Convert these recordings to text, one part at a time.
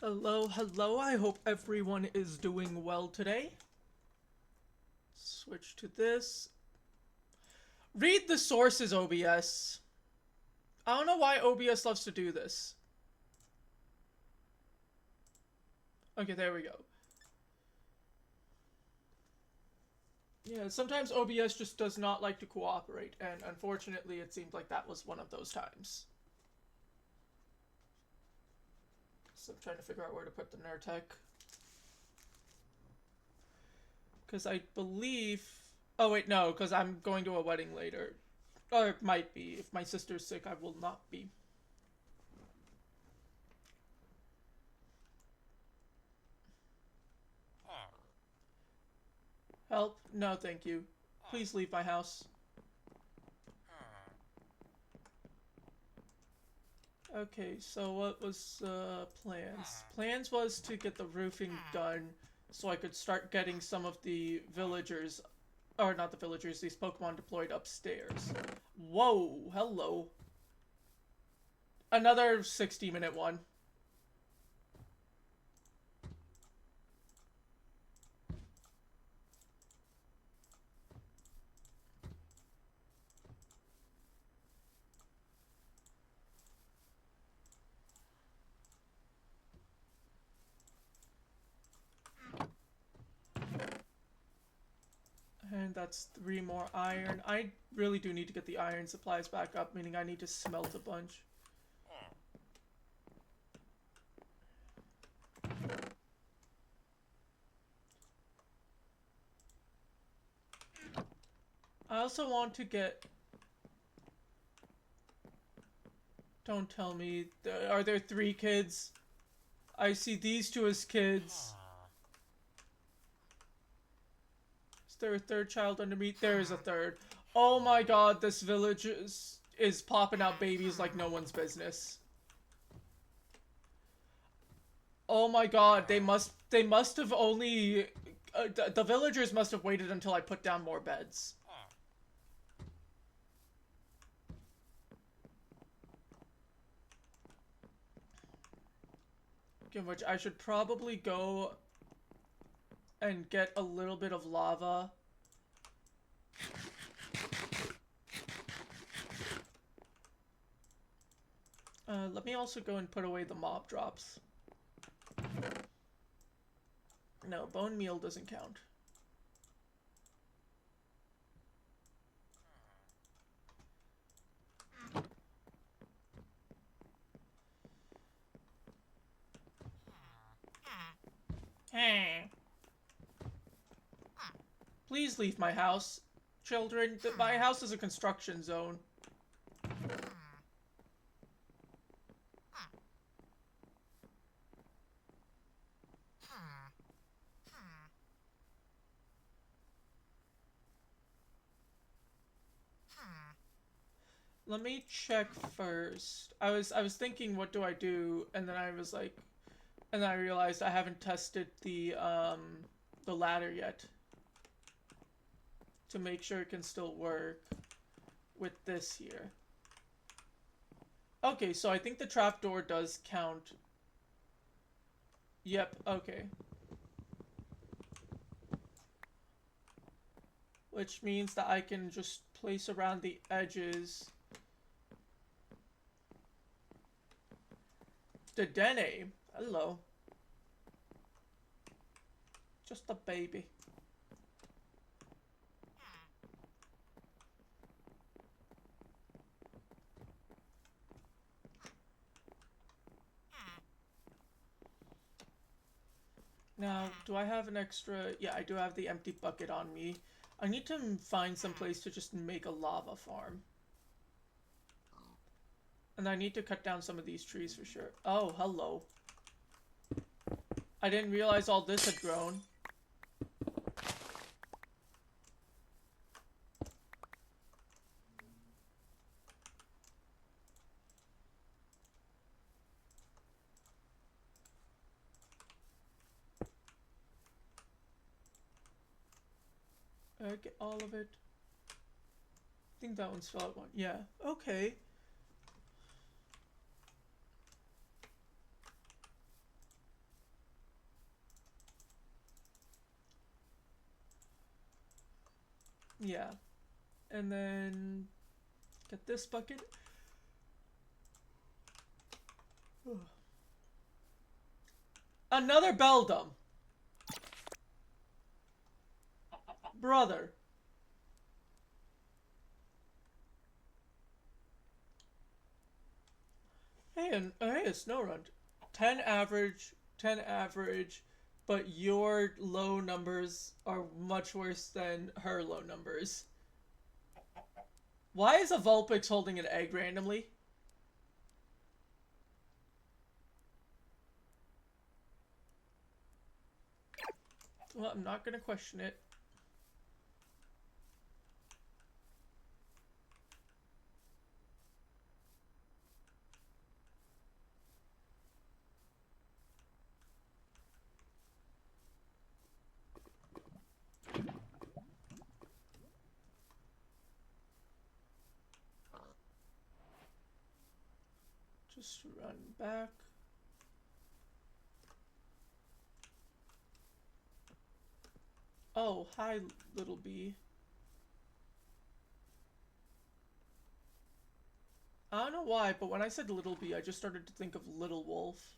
Hello, hello. I hope everyone is doing well today. Switch to this. Read the sources, OBS. I don't know why OBS loves to do this. Okay, there we go. Yeah, sometimes OBS just does not like to cooperate, and unfortunately it seemed like that was one of those times. So I'm trying to figure out where to put the Nurtec. Because I believe... Oh wait, no, because I'm going to a wedding later. Or it might be. If my sister's sick, I will not be. Help? No, thank you. Please leave my house. Okay, so what was plans? Plans was to get the roofing done so I could start getting some of the villagers, or not the villagers, these Pokemon deployed upstairs. Whoa, hello. Another 60-minute one. And that's 3 more iron. I really do need to get the iron supplies back up, meaning I need to smelt a bunch. I also want to get... Don't tell me. Are there 3 kids? I see these 2 as kids. Is there a 3rd child under me? There is a 3rd. Oh my god, this village is popping out babies like no one's business. Oh my god, they must have only... the villagers must have waited until I put down more beds. In which I should probably go and get a little bit of lava. Let me also go and put away the mob drops. No, bone meal doesn't count. Hey. Please leave my house. Children, my house is a construction zone. Let me check first. I was thinking, what do I do? And then I was like, and then I realized I haven't tested the ladder yet to make sure it can still work with this here. Okay, so I think the trapdoor does count. Yep, okay. Which means that I can just place around the edges. Dedenne, hello. Just a baby. Now, do I have an extra... Yeah, I do have the empty bucket on me. I need to find some place to just make a lava farm. And I need to cut down some of these trees for sure. Oh, hello. I didn't realize all this had grown. Get all of it. I think that one's felt one. Yeah, okay. Yeah. And then get this bucket. Another beldam. Brother. Hey, a snow run. 10 average, 10 average, but your low numbers are much worse than her low numbers. Why is a Vulpix holding an egg randomly? Well, I'm not gonna question it. Just run back. Oh, hi, little bee. I don't know why, but when I said little bee, I just started to think of little wolf.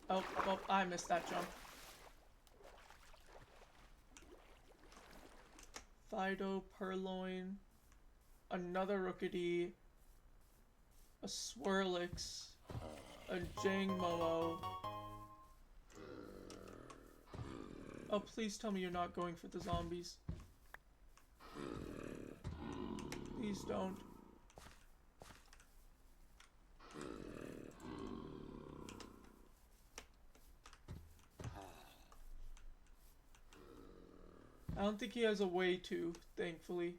Oh, well, I missed that jump. Fido, Purloin, another Rookity, a Swirlix, a Jangmo-o. Oh, please tell me you're not going for the zombies. Please don't. I don't think he has a way to, thankfully.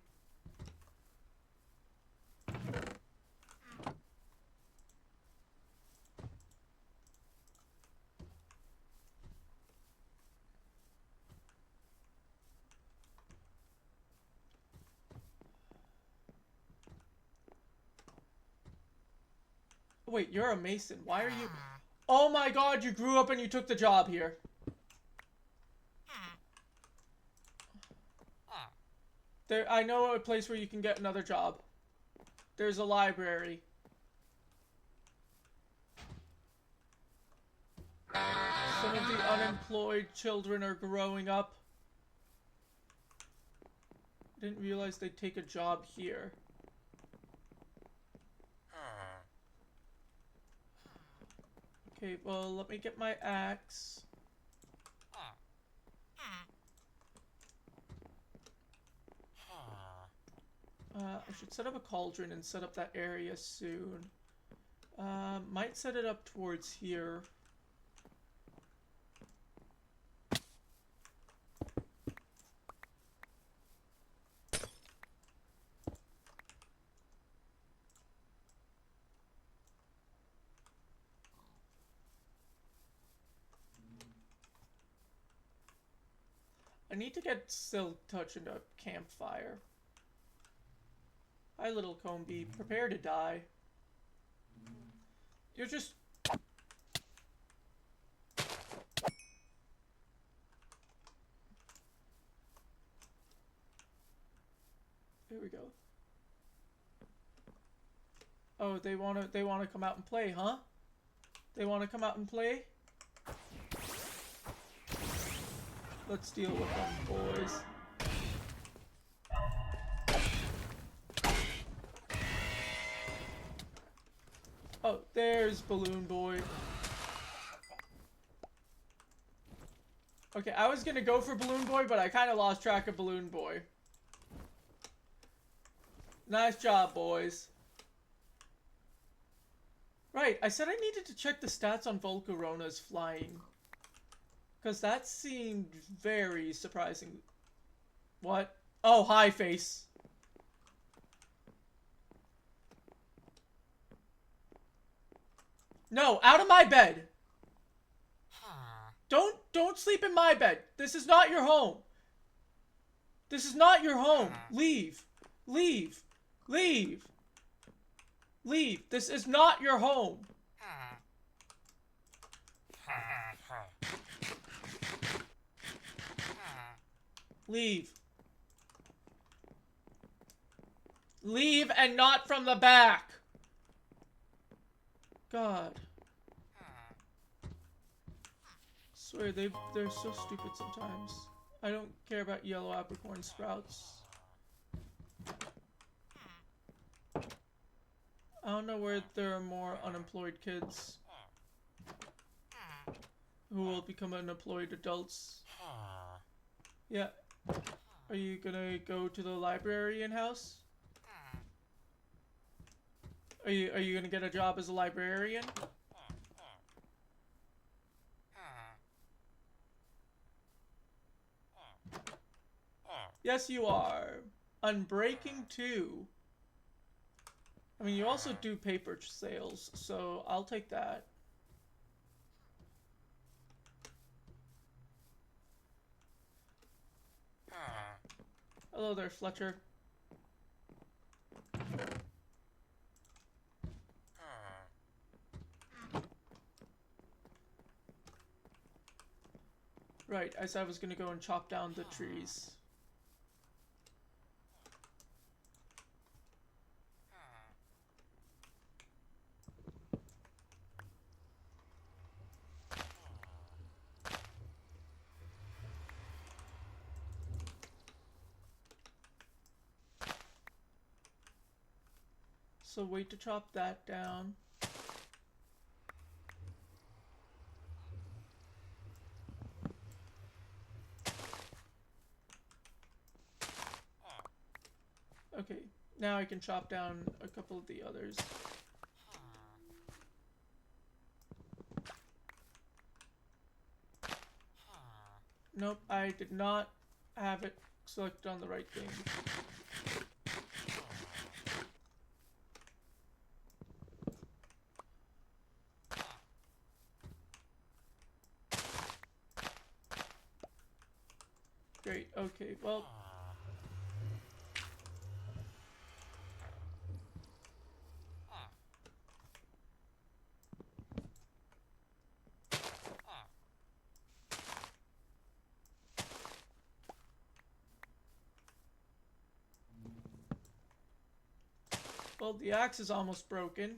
Wait, you're a Mason. Why are you... Oh my god, you grew up and you took the job here. There, I know a place where you can get another job. There's a library. Some of the unemployed children are growing up. Didn't realize they'd take a job here. Okay, well, let me get my axe. I should set up a cauldron and set up that area soon. Might set it up towards here. I need to get Silk Touch into a campfire. Hi, little Combi. Prepare to die. You're just... Here we go. Oh, they wanna come out and play, huh? They wanna come out and play? Let's deal with them, boys. Oh, there's Balloon Boy. Okay, I was gonna go for Balloon Boy, but I kind of lost track of Balloon Boy. Nice job, boys. Right, I said I needed to check the stats on Volcarona's flying. Because that seemed very surprising. What? Oh, hi, face. No, out of my bed. Don't sleep in my bed. This is not your home. This is not your home. Leave. Leave. Leave. Leave. This is not your home. Leave. Leave and not from the back. God. Swear, they're so stupid sometimes. I don't care about yellow apricorn sprouts. I don't know where there are more unemployed kids who will become unemployed adults. Yeah. Are you gonna go to the librarian house? Are you gonna get a job as a librarian? Yes, you are. Unbreaking 2. I mean, you also do paper sales, so I'll take that. Hello there, Fletcher. Right, I said I was gonna go and chop down the trees. So wait to chop that down. Okay, now I can chop down a couple of the others. Nope, I did not have it selected on the right thing. Great, okay, well. Well, the axe is almost broken.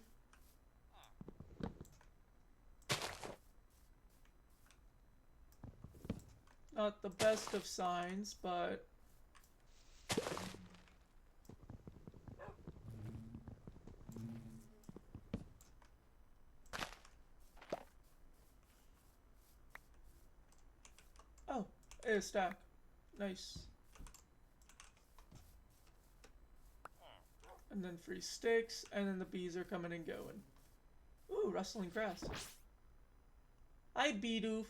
Not the best of signs, but... Oh, a stack. Nice. And then free sticks, and then the bees are coming and going. Ooh, rustling grass. Hi, bee doof.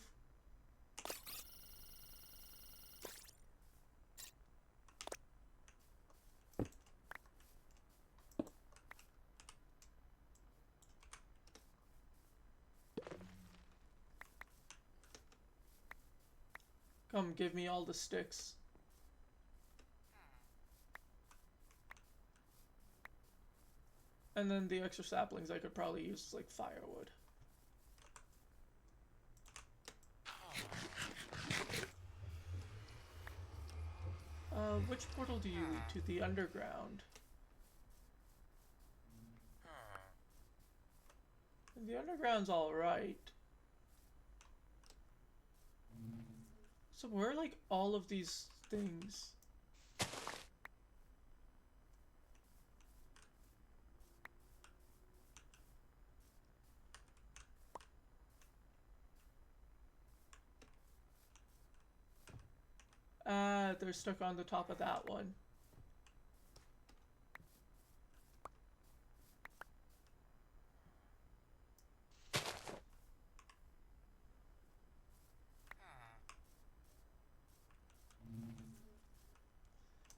Come, give me all the sticks. And then the extra saplings I could probably use as, like, firewood. Which portal do you lead to? The underground. The underground's alright. So where are, like, all of these things? They're stuck on the top of that one.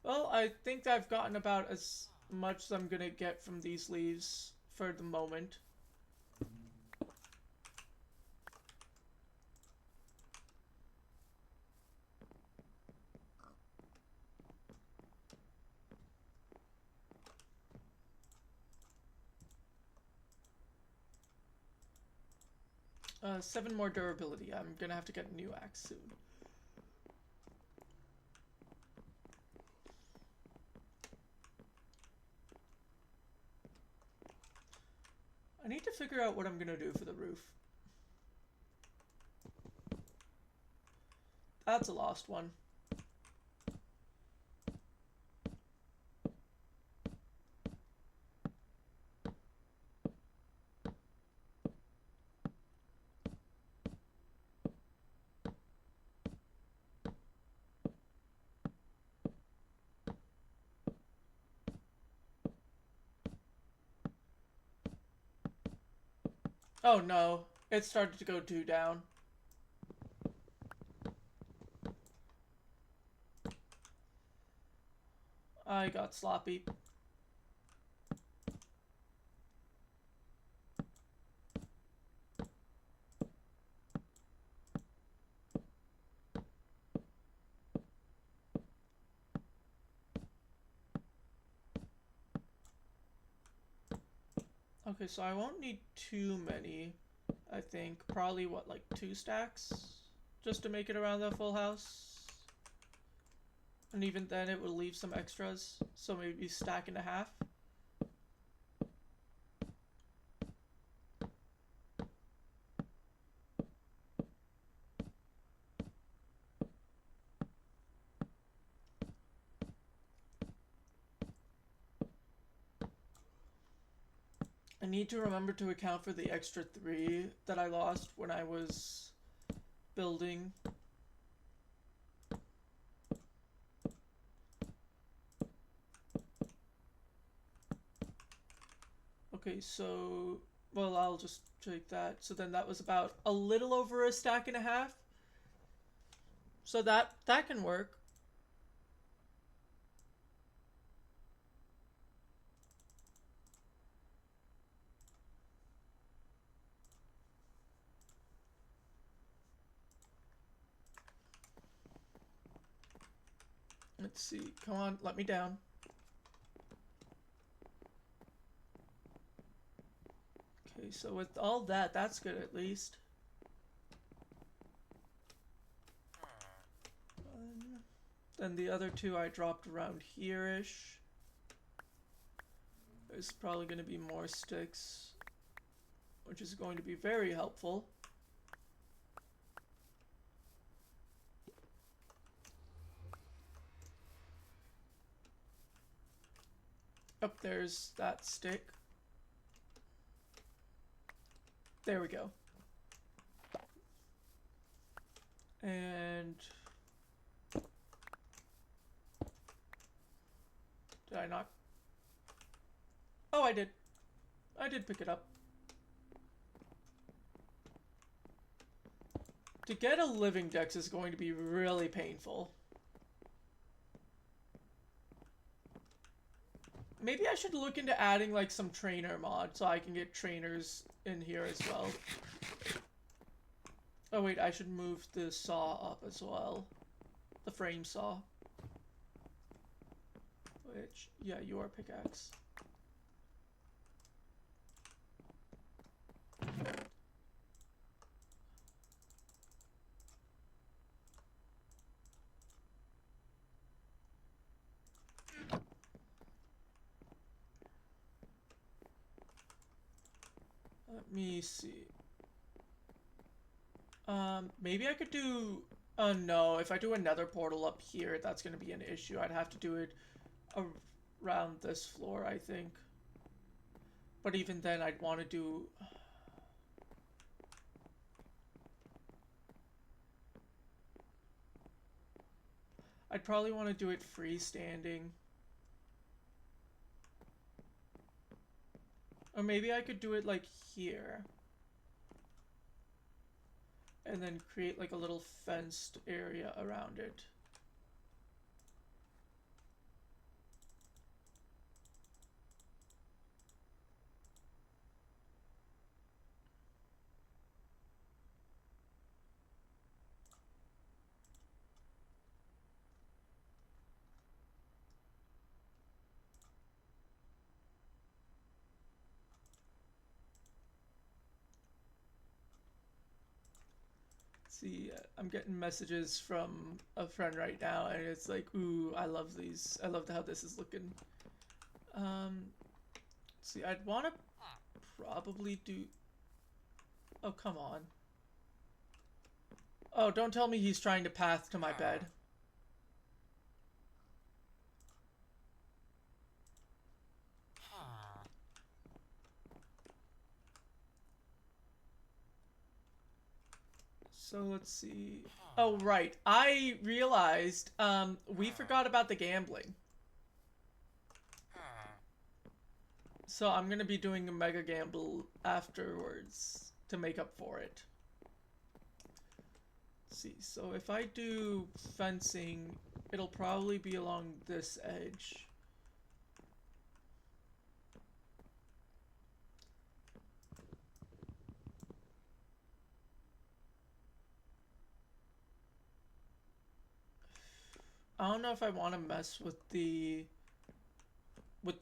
Well, I think I've gotten about as much as I'm gonna get from these leaves for the moment. Seven more durability. I'm gonna have to get a new axe soon. figure out what I'm gonna do for the roof. That's a lost one. Oh no, it started to go too down. I got sloppy. Okay, so I won't need too many. I think probably what, like 2 stacks? Just to make it around the full house. And even then it will leave some extras. So maybe stack and a half. I need to remember to account for the extra 3 that I lost when I was building. Okay, so, well, I'll just take that. So then that was about a little over a stack and a half. So that can work. Let's see. Come on, let me down. Okay, so with all that, that's good at least. Then the other 2 I dropped around here-ish. There's probably going to be more sticks, which is going to be very helpful. Oh, there's that stick. There we go. And did I not? Oh, I did. I did pick it up. To get a living dex is going to be really painful. Maybe I should look into adding like some trainer mod so I can get trainers in here as well. Oh wait, I should move the saw up as well. The frame saw. Which, yeah, your pickaxe. Let me see. Maybe I could do... no, if I do another portal up here, that's going to be an issue. I'd have to do it around this floor, I think. But even then, I'd want to do... I'd probably want to do it freestanding. Or maybe I could do it like here. And then create like a little fenced area around it. See, I'm getting messages from a friend right now, and it's like, ooh, I love these. I love how this is looking. See, I'd want to probably do... Oh, come on. Oh, don't tell me he's trying to path to my bed. So let's see. Oh, right. I realized we forgot about the gambling. So I'm going to be doing a mega gamble afterwards to make up for it. Let's see. So if I do fencing, it'll probably be along this edge. I don't know if I want to mess with the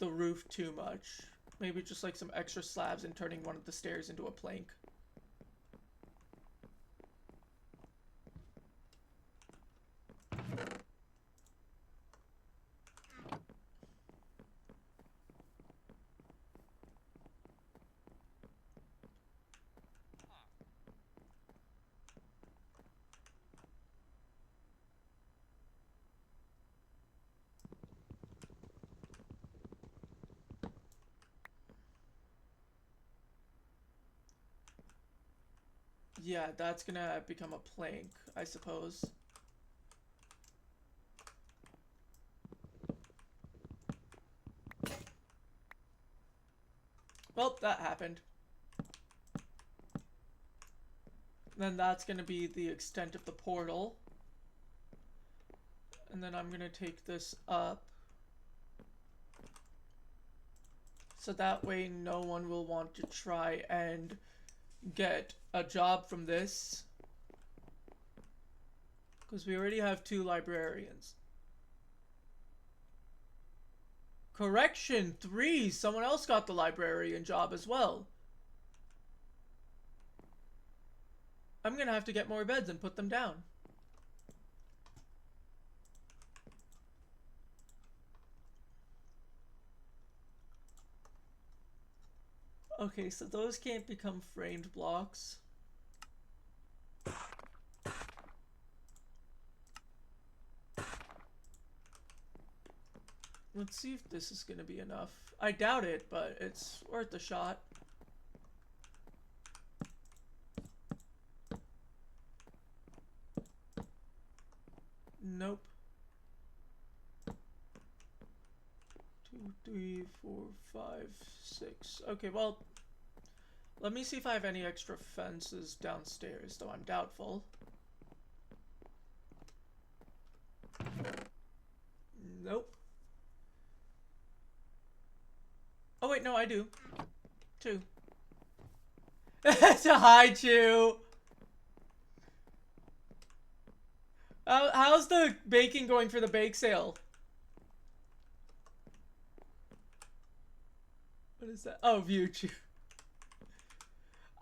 roof too much. Maybe just like some extra slabs and turning one of the stairs into a plank. Yeah, that's gonna become a plank, I suppose. Well, that happened. Then that's gonna be the extent of the portal. And then I'm gonna take this up. So that way no one will want to try and get a job from this. Because we already have 2 librarians. Correction, 3! Someone else got the librarian job as well. I'm gonna have to get more beds and put them down. Okay, so those can't become framed blocks. Let's see if this is gonna be enough. I doubt it, but it's worth a shot. Nope. 2, 3, 4, 5, 6. Okay, well, let me see if I have any extra fences downstairs, though I'm doubtful. Nope. Oh wait, no, I do. 2. To hide you. How's the baking going for the bake sale? What is that? Oh, YouTube.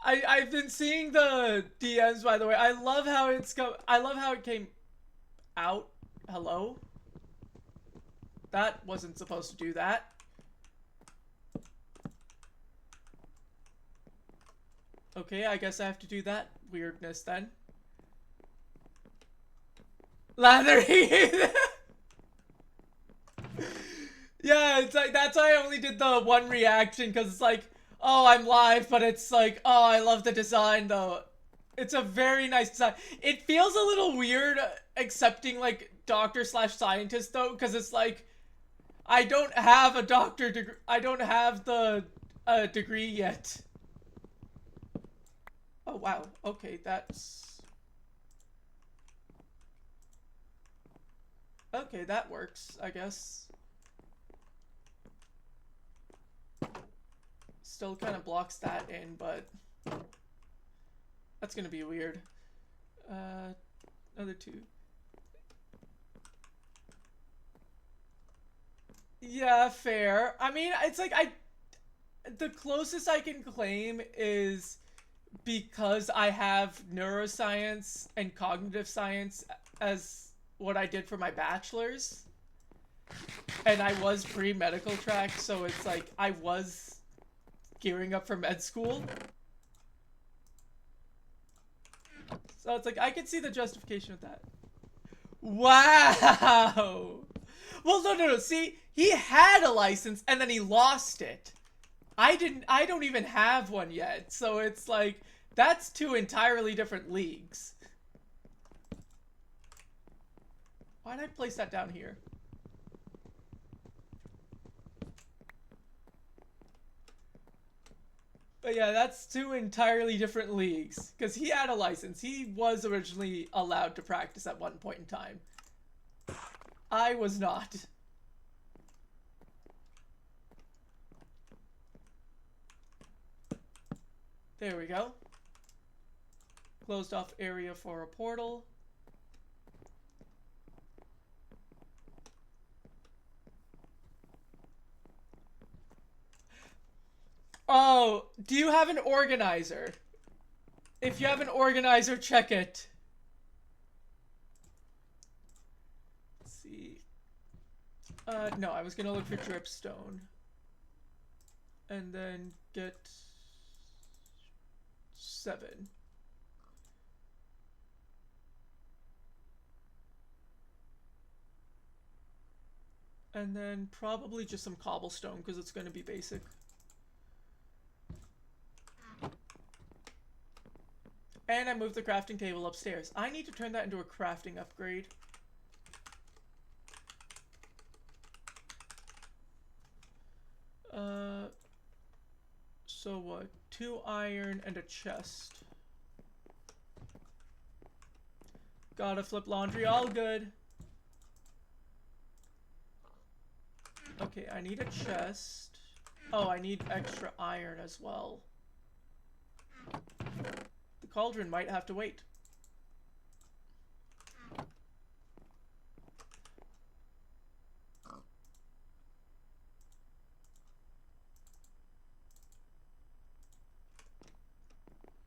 I've been seeing the DMs, by the way. I love how I love how it came out. Hello? That wasn't supposed to do that. Okay, I guess I have to do that weirdness then. Lathering. Yeah, it's like, that's why I only did the one reaction, because it's like, oh, I'm live, but it's like, oh, I love the design, though. It's a very nice design. It feels a little weird accepting, like, doctor/scientist, though, because it's like, I don't have a doctor degree. I don't have the degree yet. Oh, wow. Okay, that's... Okay, that works, I guess. Still kind of blocks that in, but... That's gonna be weird. Another 2. Yeah, fair. I mean, it's like, the closest I can claim is... because I have neuroscience and cognitive science as what I did for my bachelor's. And I was pre-medical track, so it's like I was gearing up for med school. So it's like, I can see the justification of that. Wow! Well, no. See, he had a license and then he lost it. I don't even have one yet. So it's like, that's two entirely different leagues. Why'd I place that down here? But yeah, that's two entirely different leagues. Because he had a license. He was originally allowed to practice at one point in time. I was not. There we go. Closed off area for a portal. Oh, do you have an organizer? If you have an organizer, check it. Let's see. No, I was gonna look for dripstone. And then get 7. And then probably just some cobblestone because it's gonna be basic. And I moved the crafting table upstairs. I need to turn that into a crafting upgrade. So what? 2 iron and a chest. Gotta flip laundry, all good. Okay, I need a chest. Oh, I need extra iron as well. The cauldron might have to wait.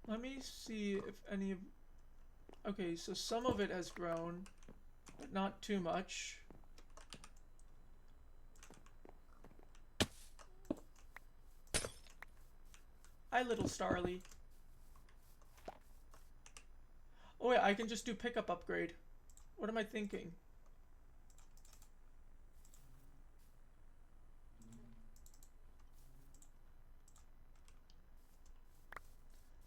Let me see if any of... Okay, so some of it has grown, but not too much. Hi, little Starly. Oh yeah, I can just do pickup upgrade. What am I thinking?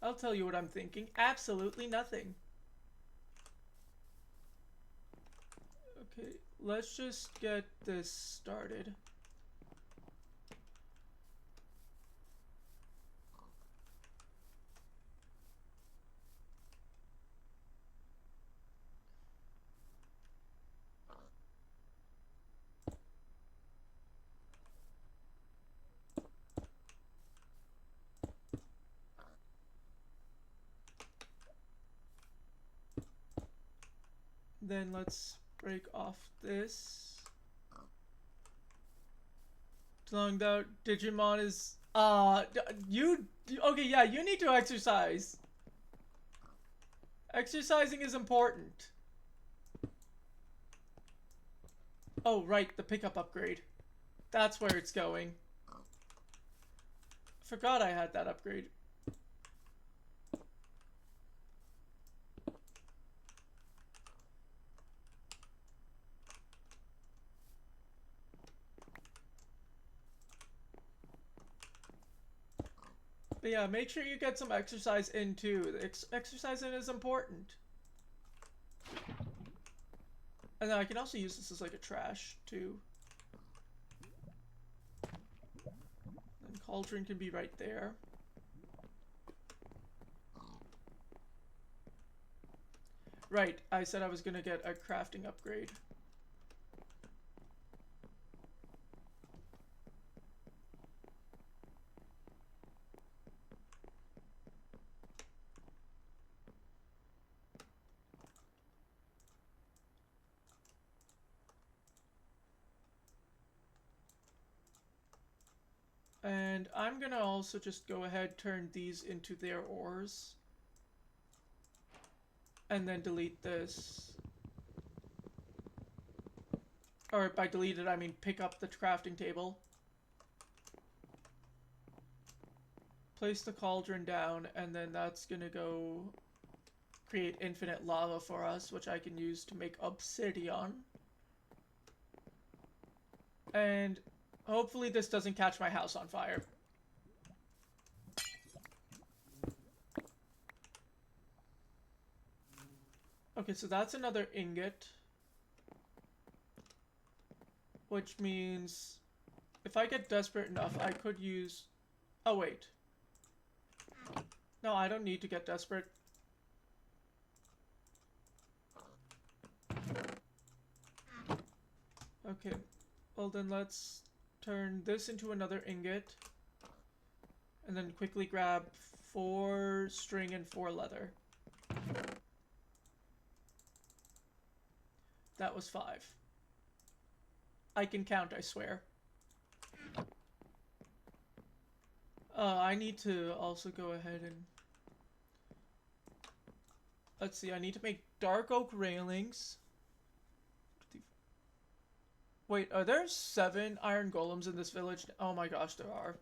I'll tell you what I'm thinking. Absolutely nothing. Okay, let's just get this started. Then let's break off this. Long out Digimon is you okay, yeah, you need to exercise. Exercising is important. Oh, right, the pickup upgrade. That's where it's going. Forgot I had that upgrade. But yeah, make sure you get some exercise in too. Exercising is important. And then I can also use this as like a trash too. And cauldron can be right there. Right, I said I was gonna get a crafting upgrade. And I'm gonna also just go ahead, turn these into their ores. And then delete this. Or by delete it, I mean pick up the crafting table. place the cauldron down, and then that's gonna go create infinite lava for us, which I can use to make obsidian. And hopefully this doesn't catch my house on fire. Okay, so that's another ingot. Which means if I get desperate enough, I could use... Oh, wait. No, I don't need to get desperate. Okay. Well, then let's turn this into another ingot. And then quickly grab 4 string and 4 leather. That was 5. I can count, I swear. I need to also go ahead and... Let's see, I need to make dark oak railings. Wait, are there 7 iron golems in this village? Oh my gosh, there are.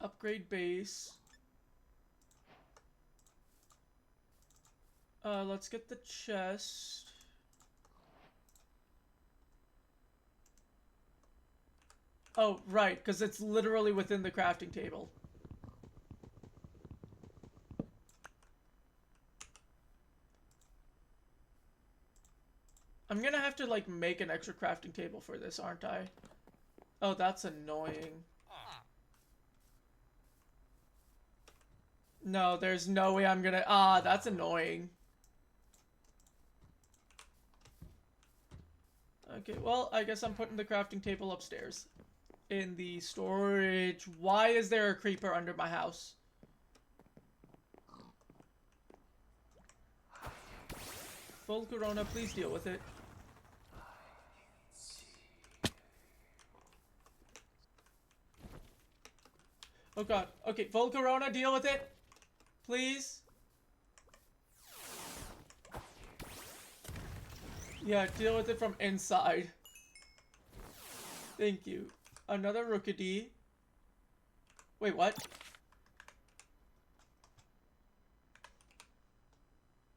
Upgrade base. Let's get the chest. Oh, right, because it's literally within the crafting table. I'm gonna have to, like, make an extra crafting table for this, aren't I? Oh, that's annoying. No, there's no way I'm gonna... Ah, that's annoying. Okay, well, I guess I'm putting the crafting table upstairs. In the storage. Why is there a creeper under my house? Volcarona, please deal with it. Oh god. Okay, Volcarona, deal with it. Please. Yeah, deal with it from inside. Thank you. Another Rookity. Wait, what?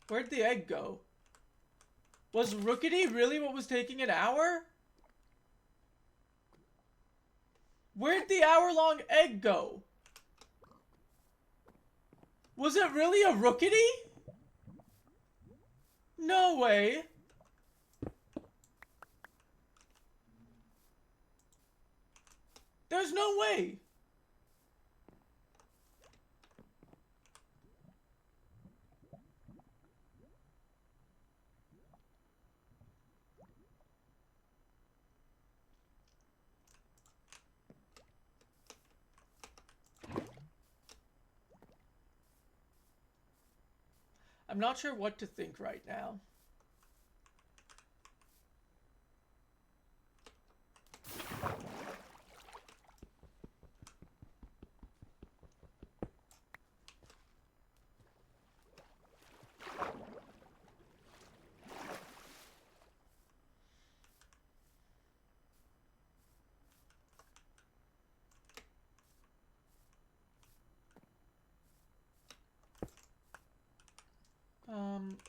Where'd the egg go? Was Rookity really what was taking an hour? Where'd the hour-long egg go? Was it really a Rookity? No way. There's no way. I'm not sure what to think right now.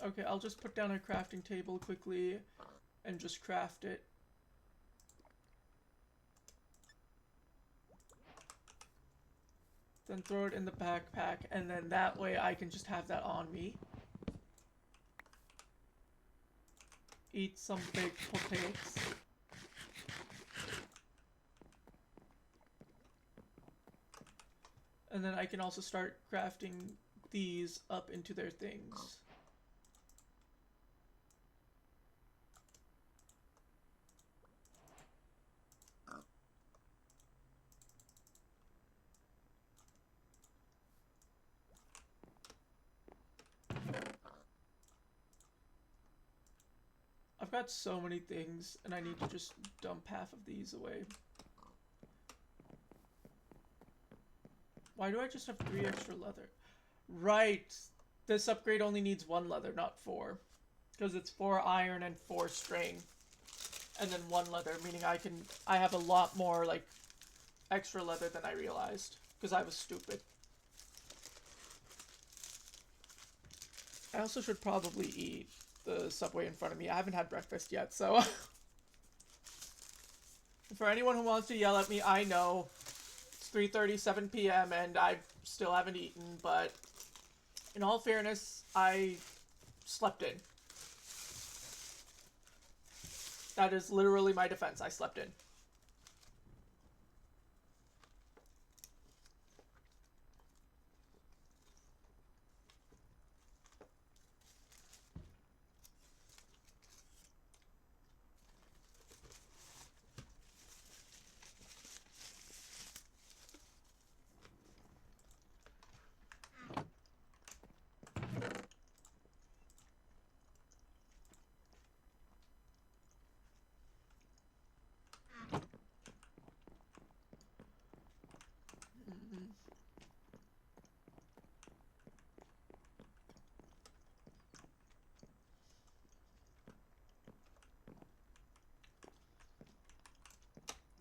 Okay, I'll just put down a crafting table quickly and just craft it. Then throw it in the backpack, and then that way I can just have that on me. Eat some baked potatoes. And then I can also start crafting these up into their things. I've got so many things, and I need to just dump half of these away. Why do I just have 3 extra leather? Right! This upgrade only needs 1 leather, not 4. Because it's 4 iron and 4 string. and then 1 leather, meaning I have a lot more, like, extra leather than I realized, because I was stupid. I also should probably eat the Subway in front of me. I haven't had breakfast yet, so... For anyone who wants to yell at me, I know it's 3:37 p.m. and I still haven't eaten, but in all fairness, I slept in. That is literally my defense. I slept in.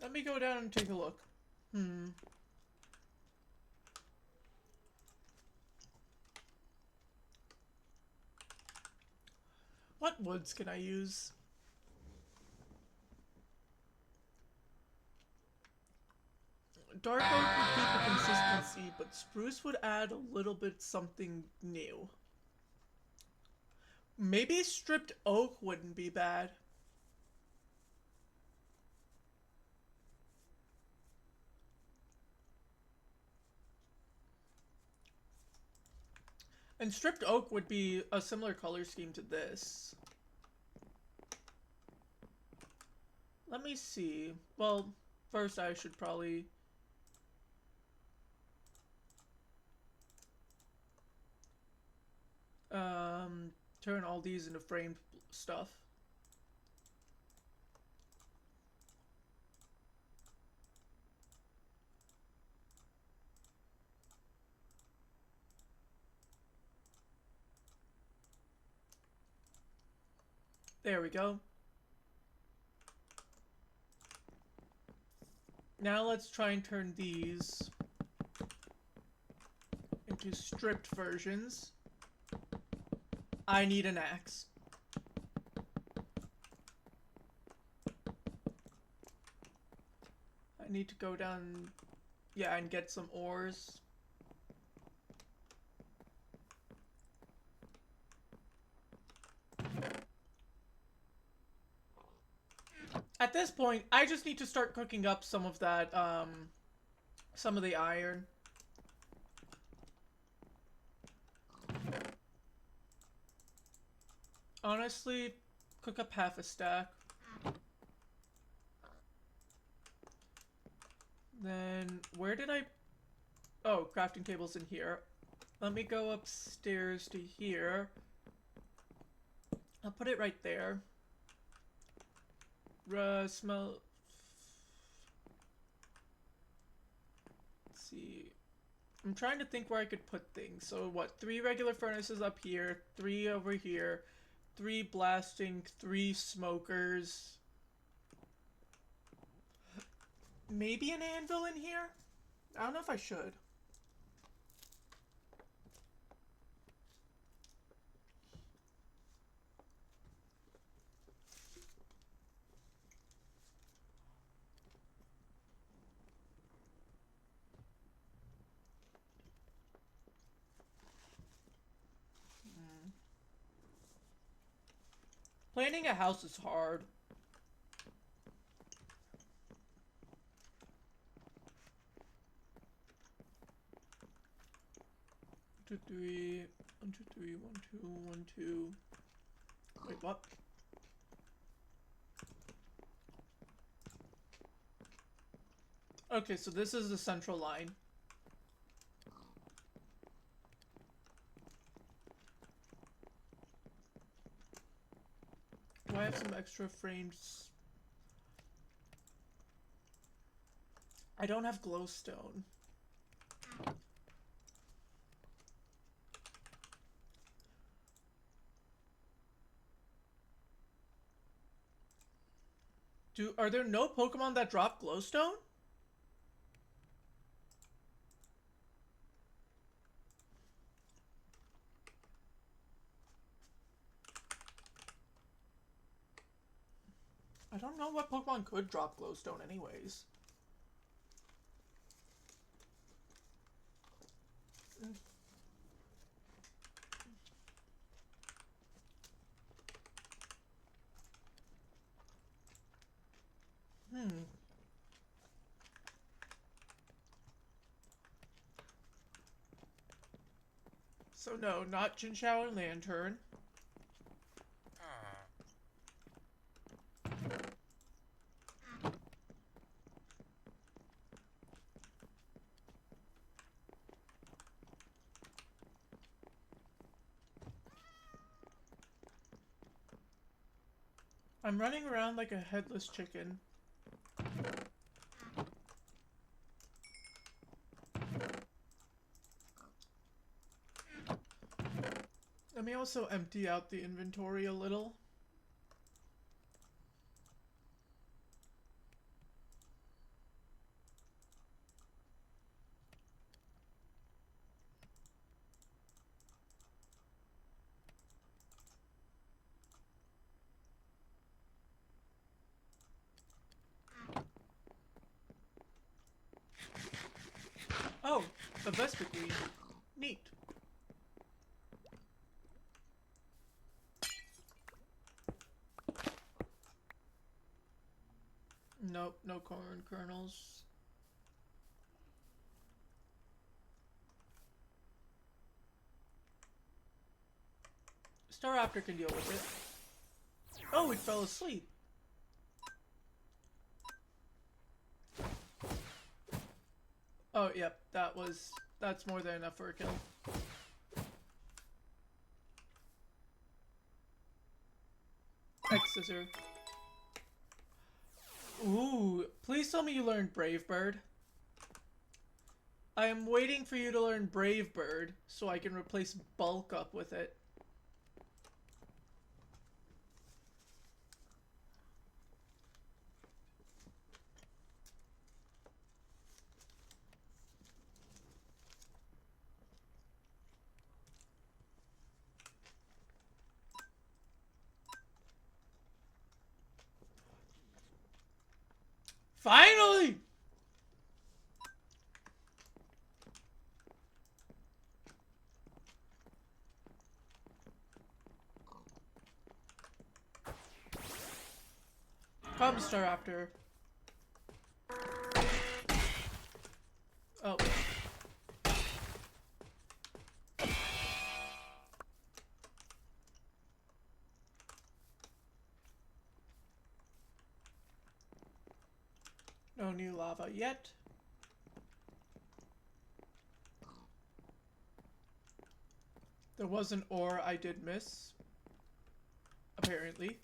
Let me go down and take a look. What woods can I use? Dark oak would keep a consistency, but spruce would add a little bit something new. Maybe stripped oak wouldn't be bad. And stripped oak would be a similar color scheme to this. Let me see. Well, first I should probably... turn all these into framed stuff. There we go. Now let's try and turn these into stripped versions. I need an axe. I need to go down, yeah, and get some ores. At this point, I just need to start cooking up some of that, some of the iron. Honestly, cook up half a stack. Then, where did I... Oh, crafting table's in here. Let me go upstairs to here. I'll put it right there. Smell... Let's see. I'm trying to think where I could put things. So what, 3 regular furnaces up here, 3 over here, 3 blasting, 3 smokers. Maybe an anvil in here? I don't know if I should. Planning a house is hard. Two, three, 1, 2, 3, 1, 2, 1, 2. Wait, what? Okay, so this is the central line. Do I have some extra frames? I don't have glowstone. Are there no Pokemon that drop glowstone? I don't know what Pokemon could drop glowstone anyways. Hmm. So no, not Chinchou and Lantern. I'm running around like a headless chicken. Let me also empty out the inventory a little. Oh, a Vespiquen. Neat. Nope, no corn kernels. Staraptor can deal with it. Oh, it fell asleep. Oh, yep, that's more than enough for a kill. X-Scissor. Ooh, please tell me you learned Brave Bird. I am waiting for you to learn Brave Bird so I can replace Bulk Up with it. Finally! Come, Staraptor. Oh. No new lava yet. There was an ore I did miss. Apparently.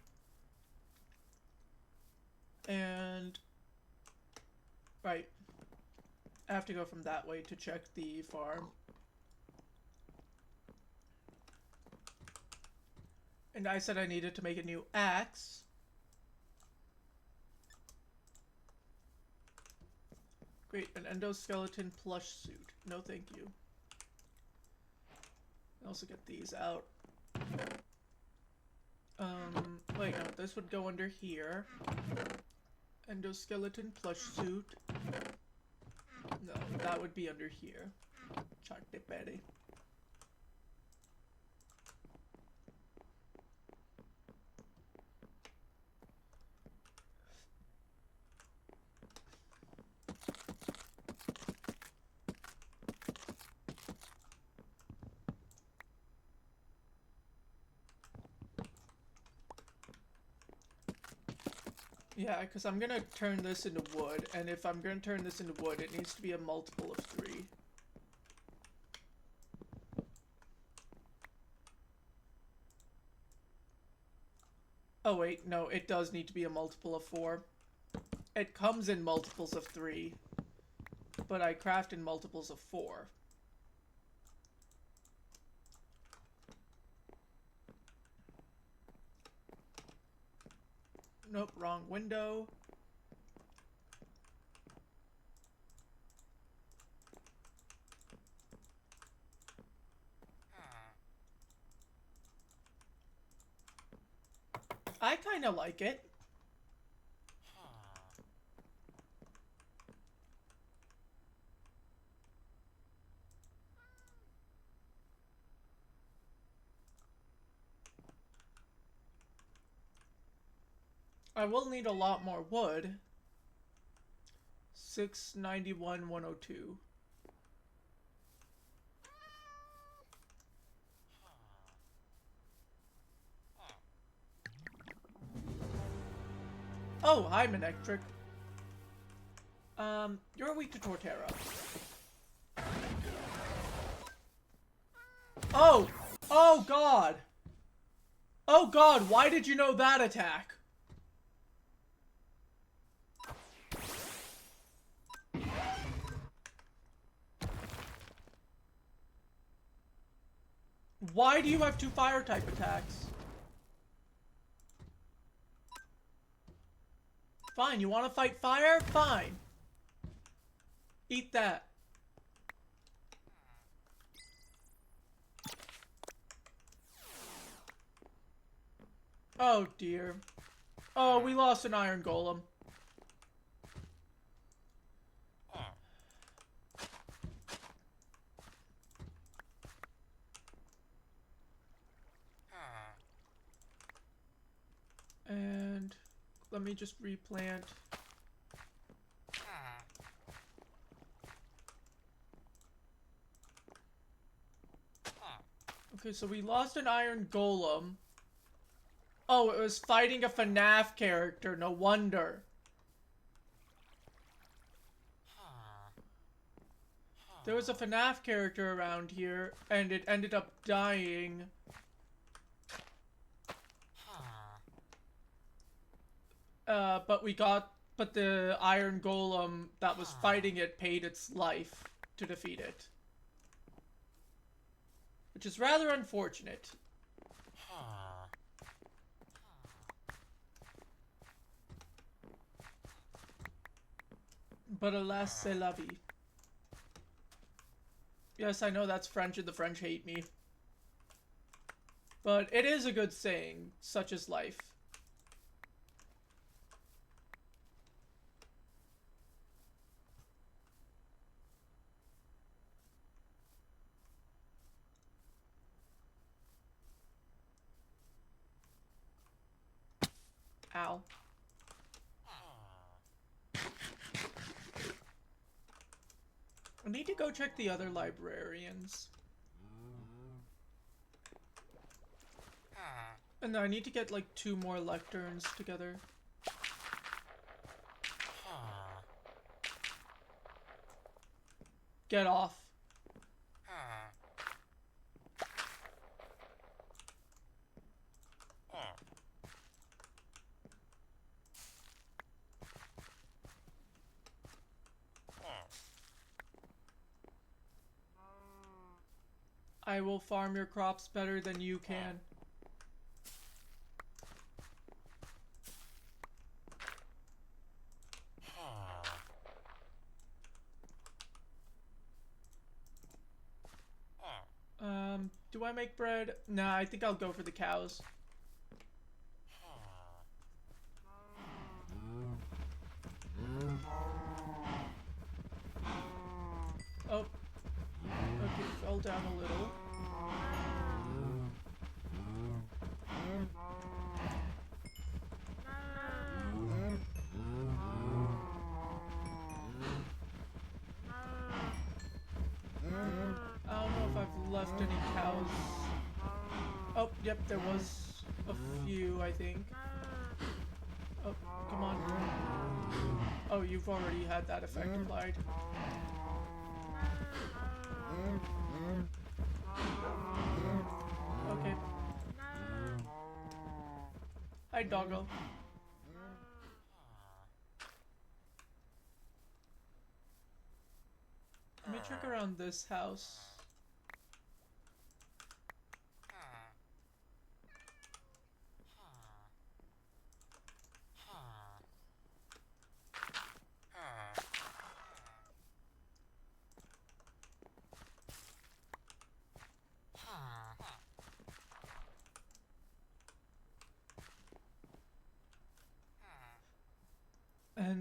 And... right. I have to go from that way to check the farm. And I said I needed to make a new axe. Great, an endoskeleton plush suit. No thank you. I'll also get these out. Wait, no, this would go under here. Endoskeleton plush suit. No, that would be under here. Charte pere. Yeah, because I'm gonna turn this into wood, and if I'm gonna turn this into wood, it needs to be a multiple of 3. Oh wait, no, it does need to be a multiple of 4. It comes in multiples of 3, but I craft in multiples of 4. Nope, wrong window. I kind of like it. I will need a lot more wood. 691, 102. Oh, hi, Manectric. You're weak to Torterra. Oh! Oh, God! Oh, God, why did you know that attack? Why do you have 2 fire-type attacks? Fine, you want to fight fire? Fine. Eat that. Oh, dear. Oh, we lost an iron golem. And let me just replant. Okay, so we lost an iron golem. Oh, it was fighting a FNAF character. No wonder. There was a FNAF character around here, and it ended up dying. But the iron golem that was fighting it paid its life to defeat it. Which is rather unfortunate. But alas, c'est la vie. Yes, I know that's French and the French hate me. But it is a good saying, such is life. Ow. I need to go check the other librarians. And I need to get like 2 more lecterns together. Get off. I will farm your crops better than you can. Do I make bread? Nah, I think I'll go for the cows. Oh. Okay, fell down a little. I don't know if I've left any cows. Oh, yep, there was a few, I think. Oh, come on. Oh, you've already had that effect applied. Okay. Hi, doggo. Let me check around this house.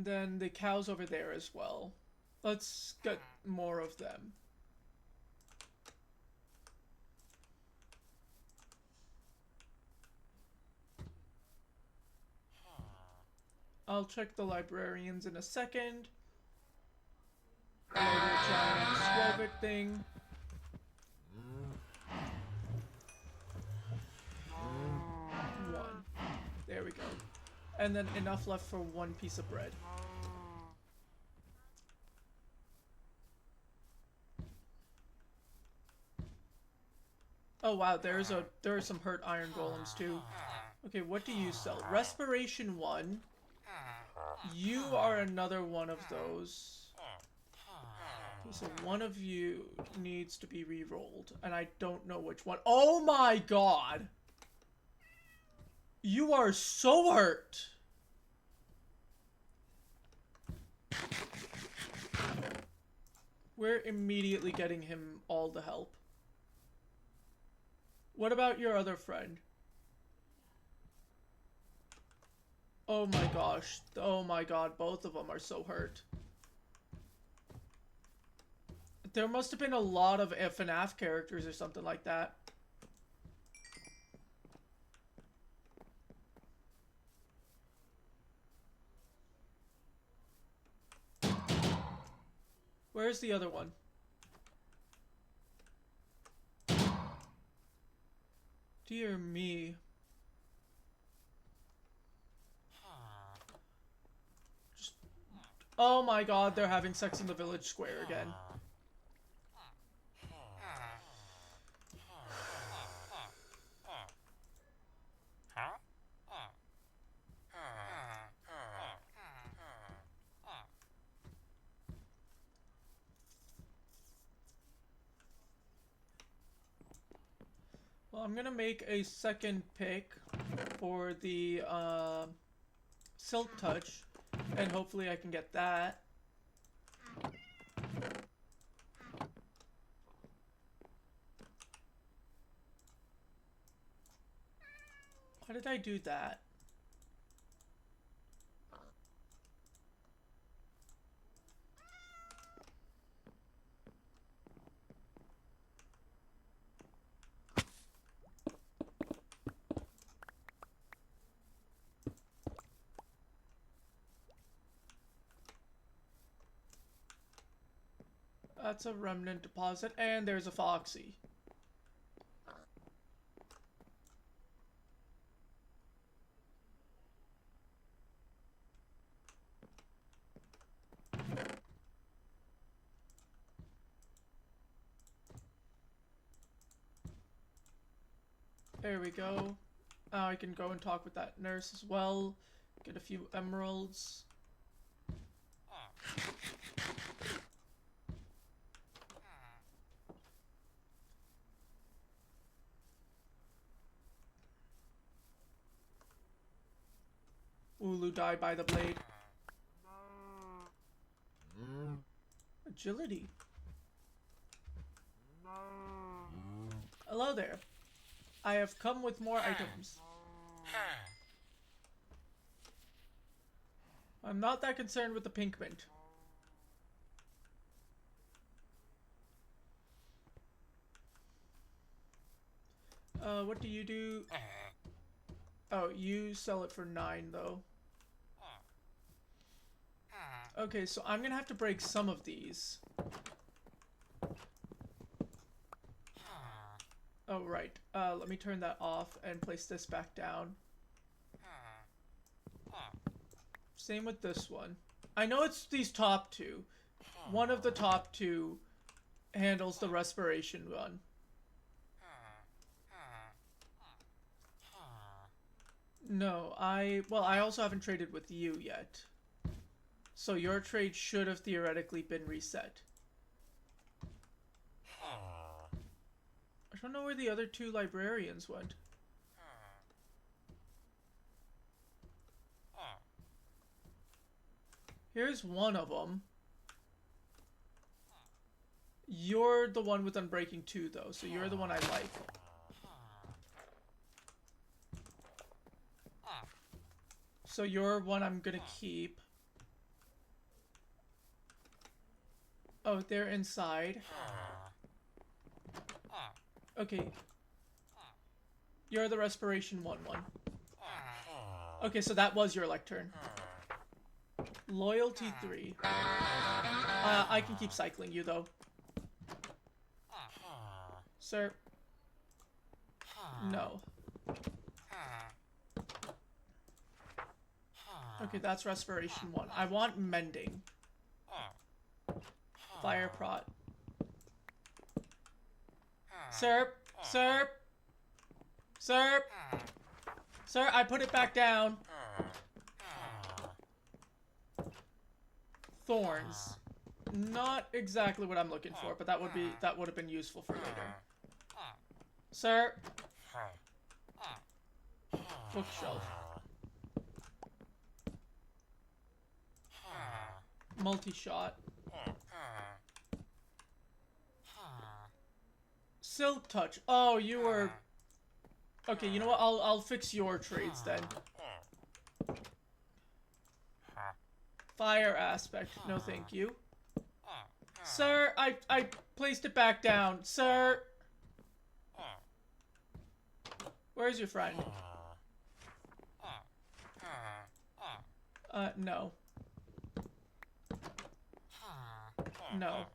then the cows over there as well. Let's get more of them. I'll check the librarians in a second. Hello there, giant Slovak thing. One. There we go. And then enough left for one piece of bread. Oh wow, there are some hurt iron golems too. Okay, what do you sell? Respiration 1. You are another one of those. Okay, so one of you needs to be re-rolled, and I don't know which one. Oh my god! You are so hurt! We're immediately getting him all the help. What about your other friend? Oh my gosh. Oh my god, both of them are so hurt. There must have been a lot of FNAF characters or something like that. Where's the other one? Dear me. Oh my god, they're having sex in the village square again. Well, I'm gonna make a second pick for the Silk Touch, and hopefully I can get that. Why did I do that? That's a remnant deposit, and there's a Foxy. There we go. I can go and talk with that nurse as well. Get a few emeralds. Ulu died by the blade. Agility. Hello there. I have come with more items. I'm not that concerned with the pink mint. What do you do? Oh, you sell it for 9 though. Okay, so I'm gonna have to break some of these. Oh, right. Let me turn that off and place this back down. Same with this one. I know it's these top two. One of the top two handles the respiration one. No, I also haven't traded with you yet. So your trade should have theoretically been reset. I don't know where the other 2 librarians went. Here's one of them. You're the one with Unbreaking 2 though, so you're the one I like. So you're one I'm gonna keep. Oh, they're inside. Okay. You're the respiration 1-1. Okay, so that was your lectern. Loyalty 3. I can keep cycling you, though. Sir. No. Okay, that's respiration 1. I want mending. Fire prot. Sir. Sir. Sir. Sir, I put it back down. Thorns. Not exactly what I'm looking for, but that would have been useful for later. Sir. Bookshelf. Multi-shot. Silk touch. Oh, you were... Okay, you know what? I'll fix your trades then. Fire aspect. No, thank you. Sir, I placed it back down. Sir! Where's your friend? No. No.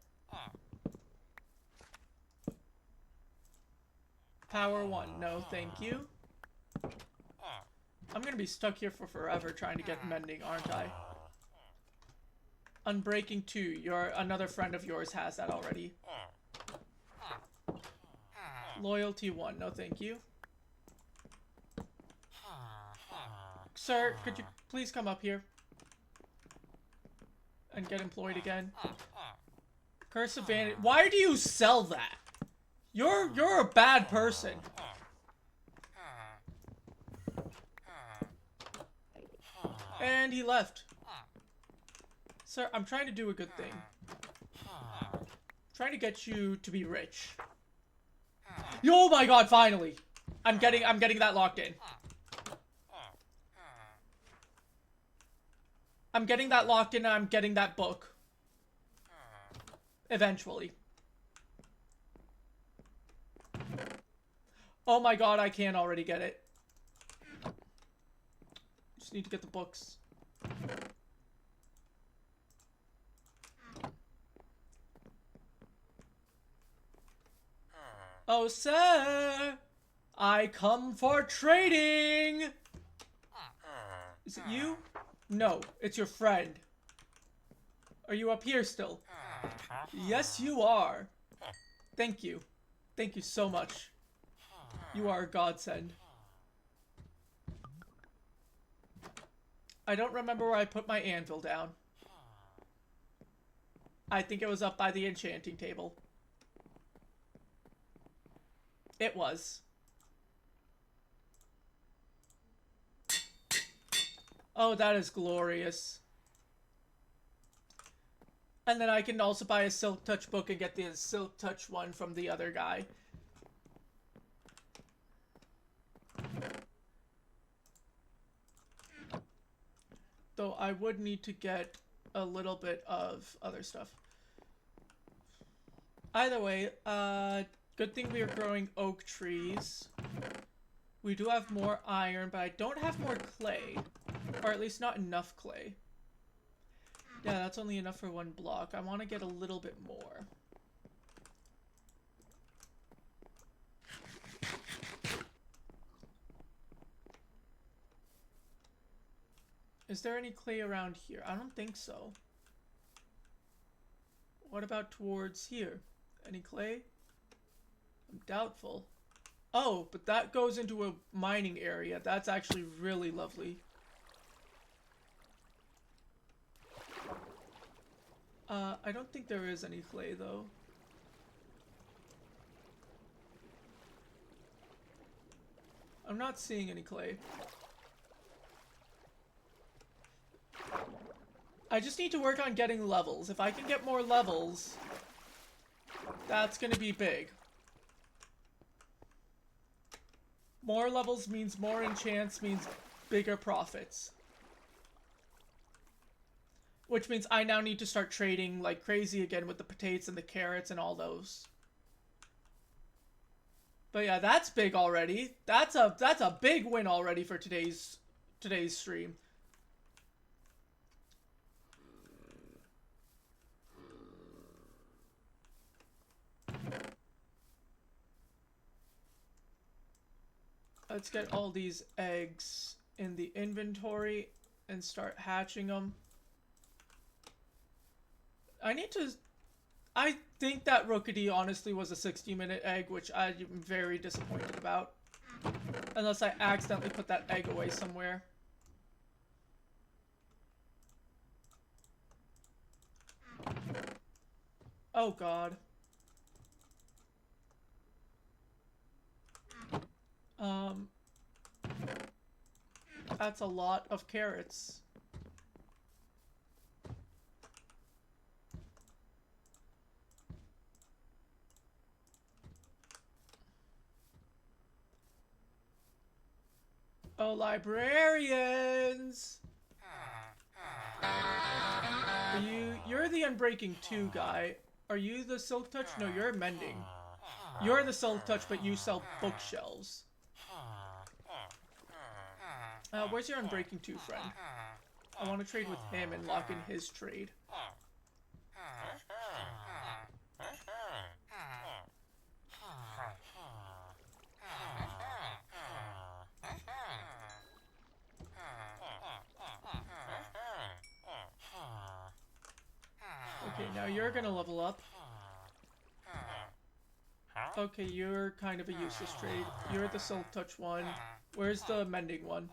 Power 1. No, thank you. I'm gonna be stuck here for forever trying to get mending, aren't I? Unbreaking 2. Another friend of yours has that already. Loyalty 1. No, thank you. Sir, could you please come up here? And get employed again? Curse of Vanity. Why do you sell that? You're a bad person. And he left. Sir, I'm trying to do a good thing. I'm trying to get you to be rich. Oh my god, finally! I'm getting that locked in. I'm getting that locked in and I'm getting that book. Eventually. Oh my god, I can already get it. Just need to get the books. Oh, sir! I come for trading! Is it you? No, it's your friend. Are you up here still? Yes, you are. Thank you. Thank you so much. You are a godsend. I don't remember where I put my anvil down. I think it was up by the enchanting table. It was. Oh, that is glorious. And then I can also buy a Silk Touch book and get the Silk Touch one from the other guy. Though I would need to get a little bit of other stuff. Either way, good thing we are growing oak trees. We do have more iron, but I don't have more clay. Or at least not enough clay. Yeah, that's only enough for one block. I want to get a little bit more. Is there any clay around here? I don't think so. What about towards here? Any clay? I'm doubtful. Oh, but that goes into a mining area. That's actually really lovely. I don't think there is any clay, though. I'm not seeing any clay. I just need to work on getting levels. If I can get more levels, that's gonna be big. More levels means more enchants, means bigger profits. Which means I now need to start trading like crazy again with the potatoes and the carrots and all those. But yeah, that's big already. That's a big win already for today's stream. Let's get all these eggs in the inventory and start hatching them. I think that Rookity honestly was a 60-minute egg, which I'm very disappointed about. Unless I accidentally put that egg away somewhere. Oh god. That's a lot of carrots. Oh, librarians! You're the Unbreaking 2 guy. Are you the Silk Touch? No, you're Mending. You're the Silk Touch, but you sell bookshelves. Where's your Unbreaking 2 friend? I want to trade with him and lock in his trade. Okay, now you're gonna level up. Okay, you're kind of a useless trade. You're the Silk Touch one. Where's the Mending one?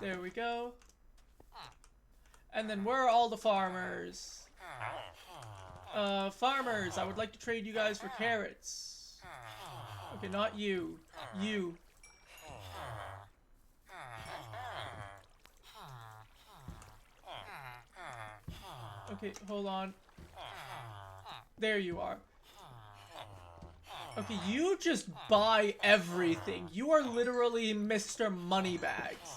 There we go. And then where are all the farmers? Farmers, I would like to trade you guys for carrots. Okay, not you. You. Okay, hold on. There you are. Okay, you just buy everything. You are literally Mr. Moneybags.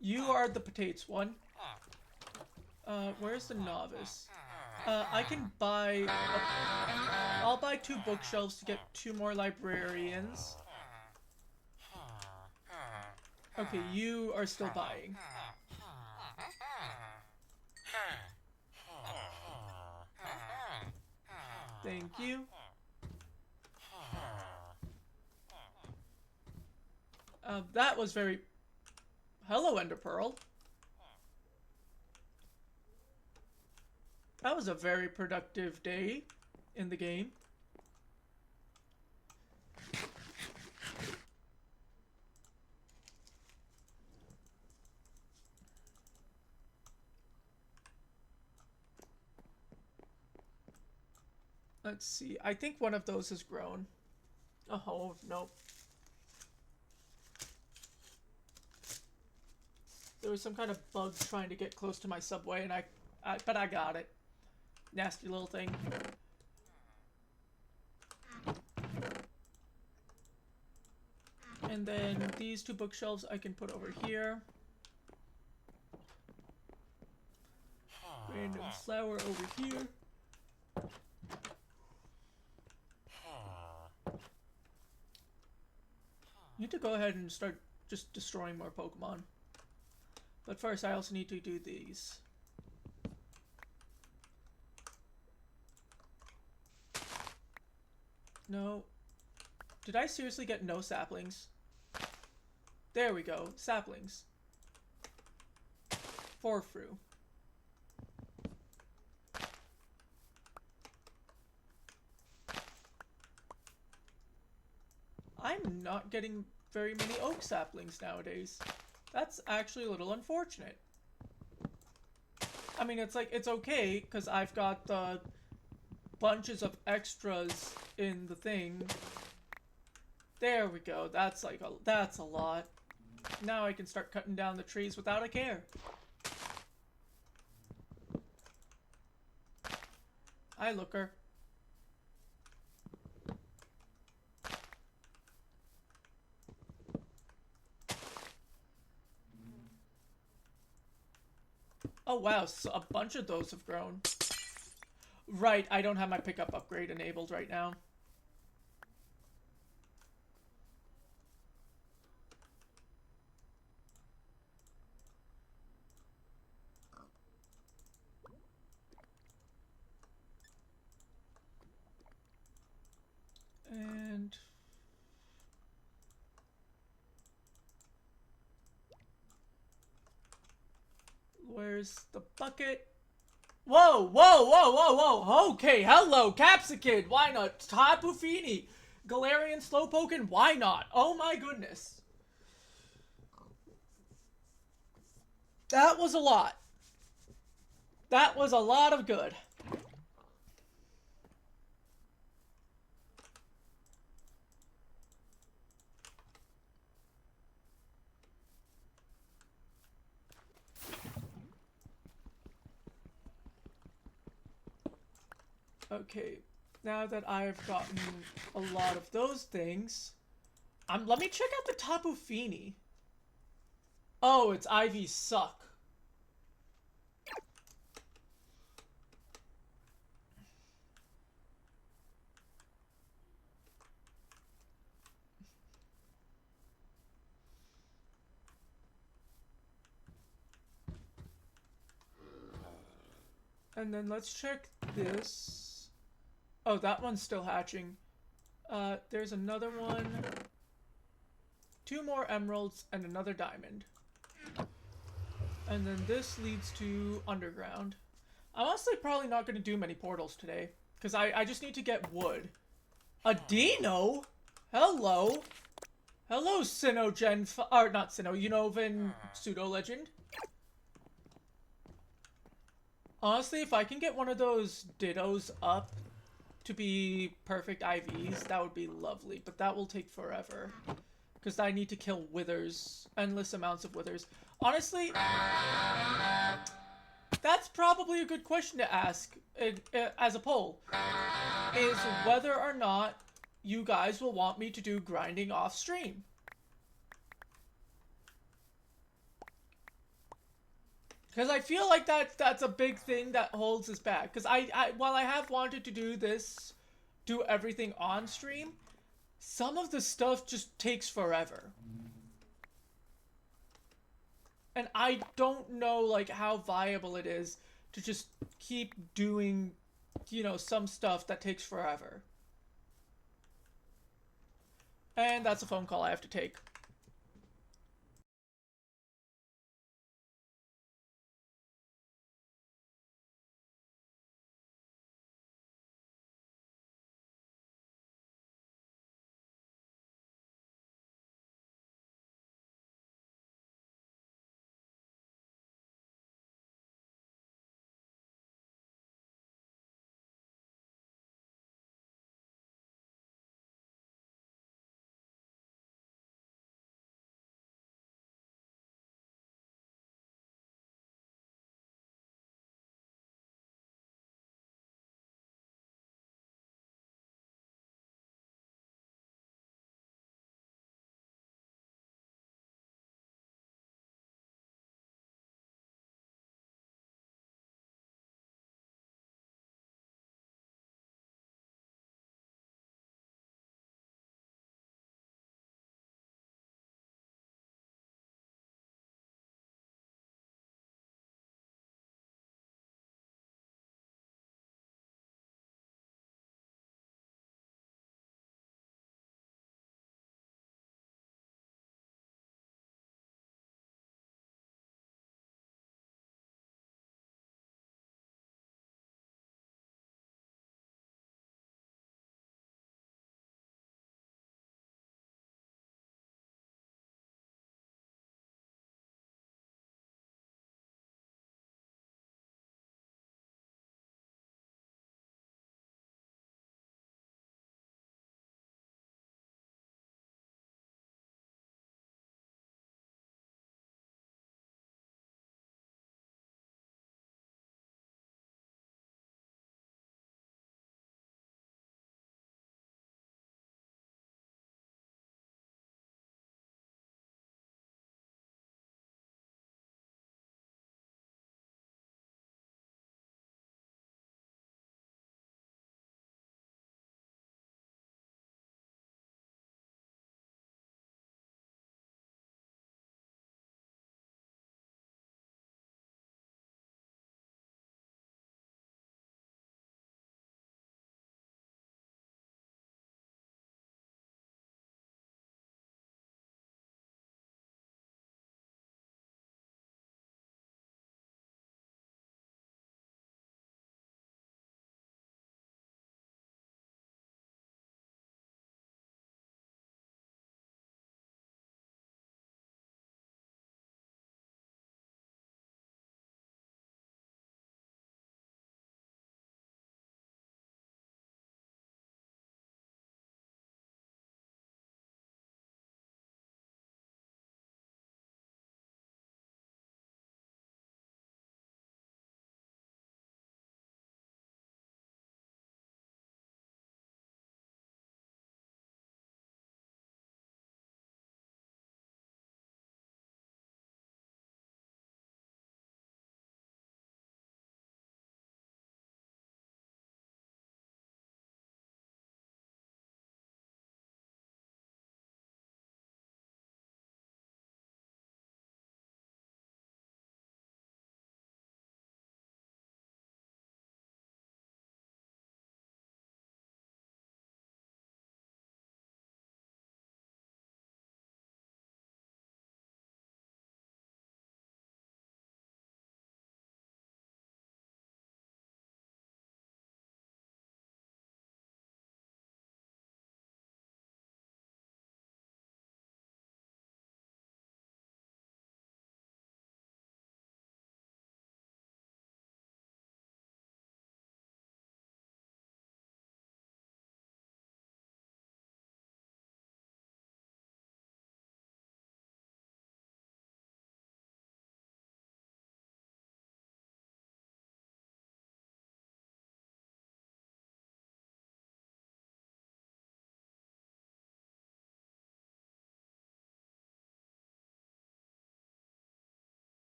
You are the potatoes one. Where's the novice? I can buy... I'll buy 2 bookshelves to get 2 more librarians. Okay, you are still buying. Thank you. That was very... Hello, Ender Pearl. That was a very productive day in the game. Let's see. I think one of those has grown. Oh, nope. There was some kind of bug trying to get close to my subway, and but I got it. Nasty little thing. And then these 2 bookshelves I can put over here. Random flower over here. Need to go ahead and start just destroying more Pokemon. But first I also need to do these. No. Did I seriously get no saplings? There we go. Saplings. 4 fruit. I'm not getting very many oak saplings nowadays. That's actually a little unfortunate. I mean, it's like, it's okay, because I've got the bunches of extras in the thing. There we go. That's like that's a lot. Now I can start cutting down the trees without a care. Hi, Looker. Oh wow, so a bunch of those have grown. Right, I don't have my pickup upgrade enabled right now. And where's the bucket? Whoa, whoa, whoa, whoa, whoa. Okay, hello, Capsicid. Why not? Tapu Fini. Galarian Slowpoke, why not? Oh my goodness. That was a lot. That was a lot of good. Okay, now that I've gotten a lot of those things, let me check out the Tapu Fini. Oh, its IVs suck. And then let's check this. Oh, that one's still hatching. There's another one. 2 more emeralds and another diamond. And then this leads to underground. I'm honestly probably not going to do many portals today. Because I just need to get wood. A Dino? Hello. Hello, Sinnoh or not Sinnoh, Unova Pseudo Legend. Honestly, if I can get one of those Dittos up to be perfect IVs, that would be lovely. But that will take forever. Because I need to kill withers. Endless amounts of withers. Honestly, that's probably a good question to ask as a poll. Is whether or not you guys will want me to do grinding off stream. Because I feel like that's a big thing that holds us back. Because while I have wanted to do this, do everything on stream, some of the stuff just takes forever. And I don't know, like, how viable it is to just keep doing, you know, some stuff that takes forever. And that's a phone call I have to take.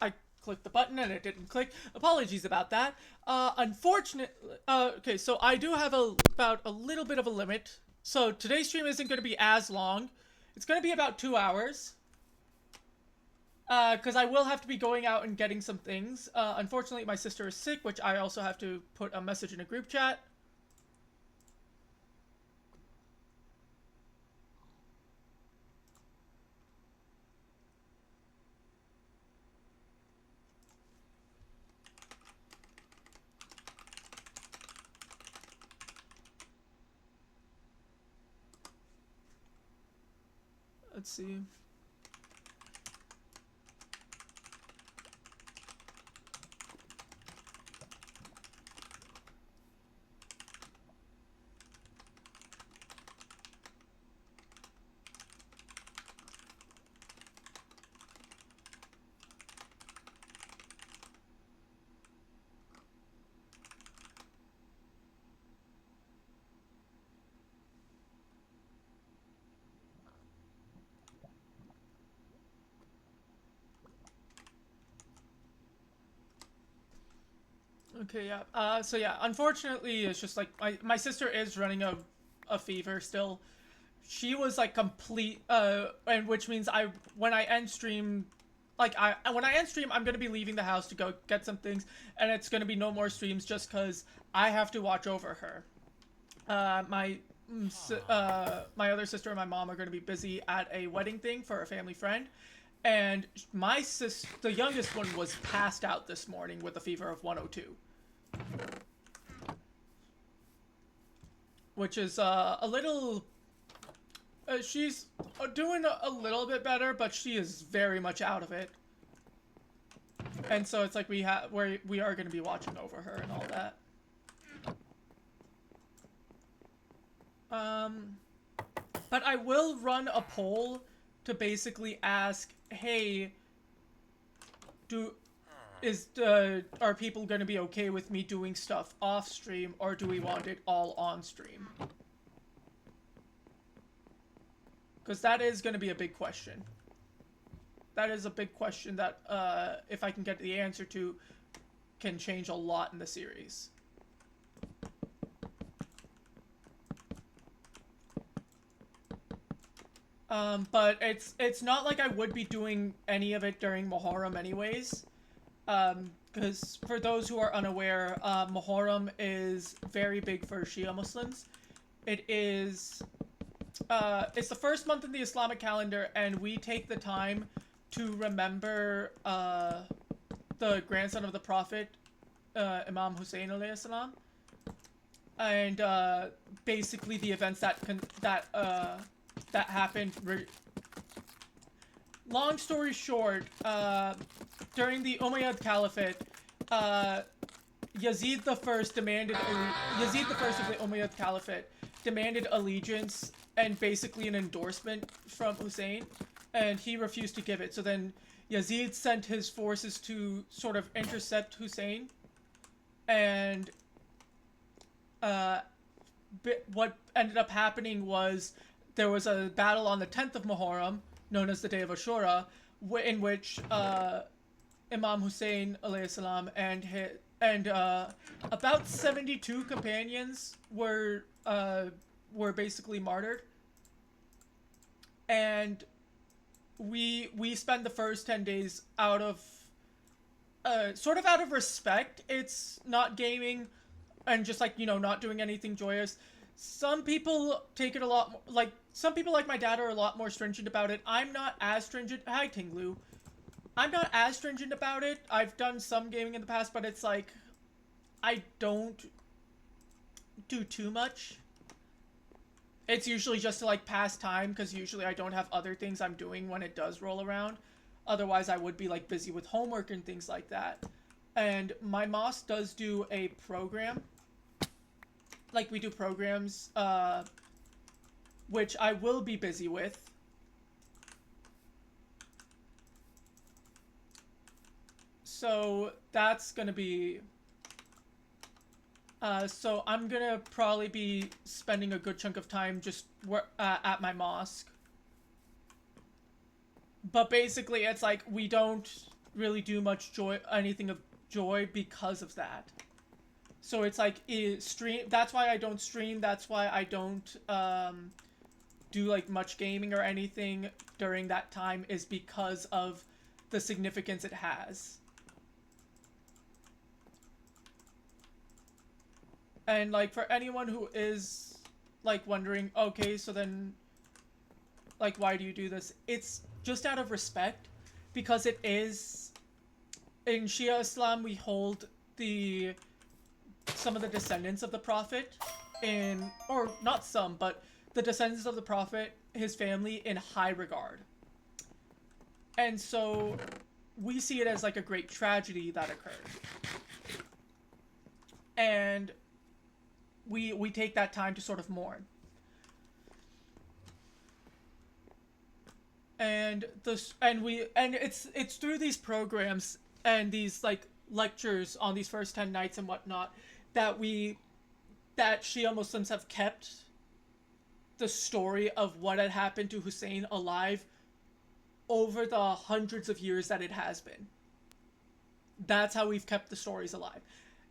I clicked the button and it didn't click. Apologies about that. Unfortunately, okay, so I do have about a little bit of a limit. So today's stream isn't going to be as long. It's going to be about 2 hours. Because I will have to be going out and getting some things. Unfortunately, my sister is sick, which I also have to put a message in a group chat. Let's see. Okay, yeah. So yeah, unfortunately, it's just like my sister is running a fever still. She was like complete, and which means when I end stream, when I end stream, I'm gonna be leaving the house to go get some things, and it's gonna be no more streams just because I have to watch over her. My other sister and my mom are gonna be busy at a wedding thing for a family friend. And the youngest one was passed out this morning with a fever of 102. Which is a little... she's doing a little bit better, but she is very much out of it. And so it's like we are going to be watching over her and all that. But I will run a poll to basically ask, hey, are people going to be okay with me doing stuff off stream, or do we want it all on stream? Because that is going to be a big question. That is a big question that, if I can get the answer to, can change a lot in the series. But it's not like I would be doing any of it during Muharram anyways. Because for those who are unaware, Muharram is very big for Shia Muslims. It is, it's the first month in the Islamic calendar, and we take the time to remember, the grandson of the Prophet, Imam Hussein alayhi salam. And, basically the events that happened. Long story short, during the Umayyad Caliphate, Yazid the First of the Umayyad Caliphate demanded allegiance and basically an endorsement from Hussein, and he refused to give it. So then Yazid sent his forces to sort of intercept Hussein, and what ended up happening was there was a battle on the 10th of Muharram, known as the Day of Ashura, in which Imam Hussein alayhi salam and about 72 companions were basically martyred. And we spend the first 10 days out of sort of out of respect. It's not gaming and just like, you know, not doing anything joyous. Some people take it a lot, like, some people like my dad are a lot more stringent about it. I'm not as stringent. Hi, Tinglu. I'm not as stringent about it. I've done some gaming in the past, but it's like, I don't do too much. It's usually just to, like, pass time, because usually I don't have other things I'm doing when it does roll around. Otherwise, I would be, like, busy with homework and things like that. And my mosque does do a program. Like, we do programs, which I will be busy with. So, that's gonna be... so I'm gonna probably be spending a good chunk of time just at my mosque. But basically, it's like, we don't really do much anything of joy because of that. So it's like that's why I don't stream, that's why I don't do like much gaming or anything during that time, is because of the significance it has. And like for anyone who is like wondering, okay, so then like why do you do this? It's just out of respect, because it is, in Shia Islam we hold some of the descendants of the Prophet or not some, but the descendants of the Prophet, his family, in high regard. And so we see it as like a great tragedy that occurred. And we take that time to sort of mourn. And it's through these programs and these like lectures on these first 10 nights and whatnot that Shia Muslims have kept the story of what had happened to Hussein alive over the hundreds of years that it has been. That's how we've kept the stories alive.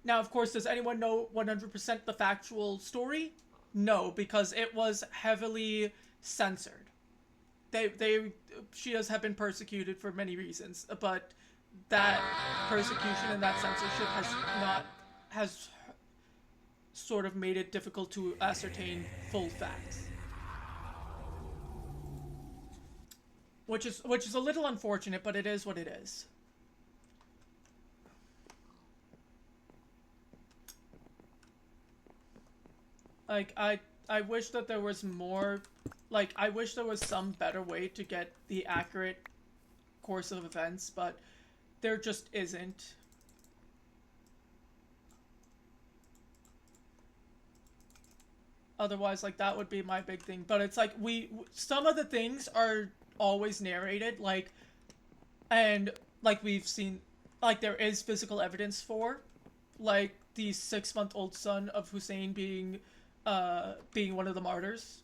Now, of course, does anyone know 100% the factual story? No, because it was heavily censored. Shias have been persecuted for many reasons, but that persecution and that censorship has sort of made it difficult to ascertain full facts. Which is a little unfortunate, but it is what it is. Like, I wish that there was more, like, I wish there was some better way to get the accurate course of events, but there just isn't. Otherwise, like, that would be my big thing. But it's like, some of the things are always narrated, like, and, like, we've seen, like, there is physical evidence for, like, the 6-month-old son of Hussein being one of the martyrs,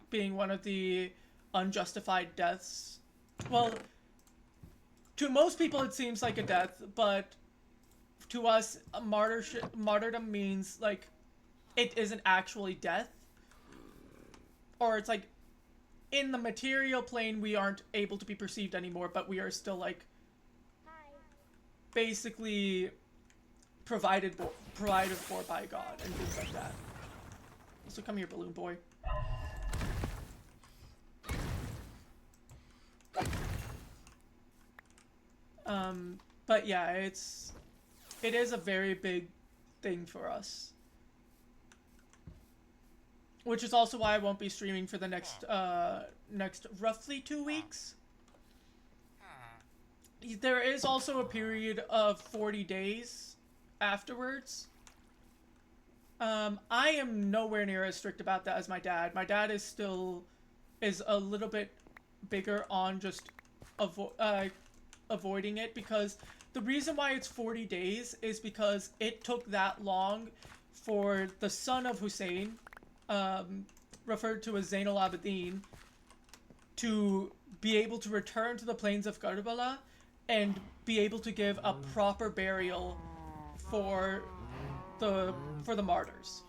being one of the unjustified deaths. Well, to most people it seems like a death, but to us, martyrdom means, like, it isn't actually death. Or it's like, in the material plane we aren't able to be perceived anymore, but we are still, like, basically provided for by God and things like that. So come here, balloon boy. But yeah, it is a very big thing for us. Which is also why I won't be streaming for the next roughly 2 weeks. There is also a period of 40 days afterwards. I am nowhere near as strict about that as my dad. My dad is a little bit bigger on just avoiding it, because the reason why it's 40 days is because it took that long for the son of Hussein, referred to as Zain al-Abidin, to be able to return to the plains of Karbala and be able to give a proper burial for the martyrs.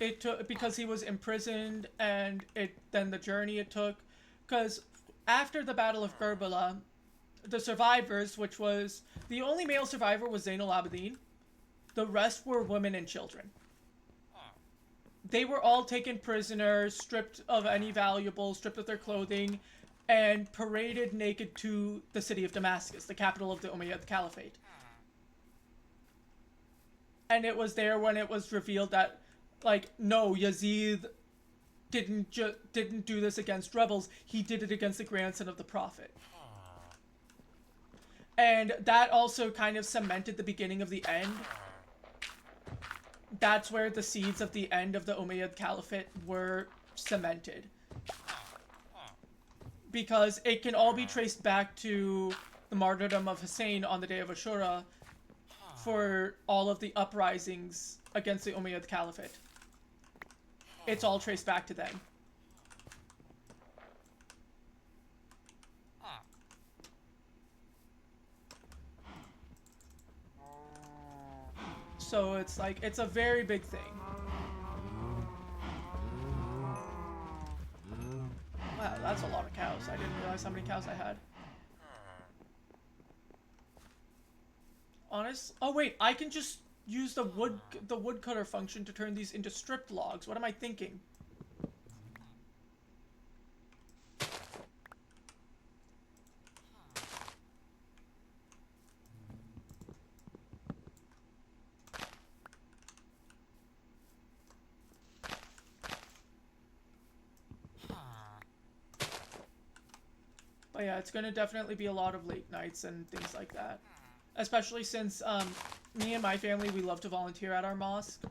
It took, because he was imprisoned, and then the journey it took, because after the Battle of Karbala, the survivors, which was the only male survivor was Zain al-Abidin, the rest were women and children. They were all taken prisoners, stripped of any valuables, stripped of their clothing, and paraded naked to the city of Damascus, the capital of the Umayyad Caliphate. And it was there when it was revealed that, like, no, Yazid didn't do this against rebels, he did it against the grandson of the Prophet. And that also kind of cemented the beginning of the end. That's where the seeds of the end of the Umayyad Caliphate were cemented. Because it can all be traced back to the martyrdom of Hussein on the day of Ashura for all of the uprisings against the Umayyad Caliphate. It's all traced back to them. So it's like, it's a very big thing. Wow, that's a lot of cows. I didn't realize how many cows I had. Honest? Oh wait, I can just use the woodcutter function to turn these into stripped logs. What am I thinking? But yeah, it's gonna definitely be a lot of late nights and things like that. Especially since, me and my family, we love to volunteer at our mosque.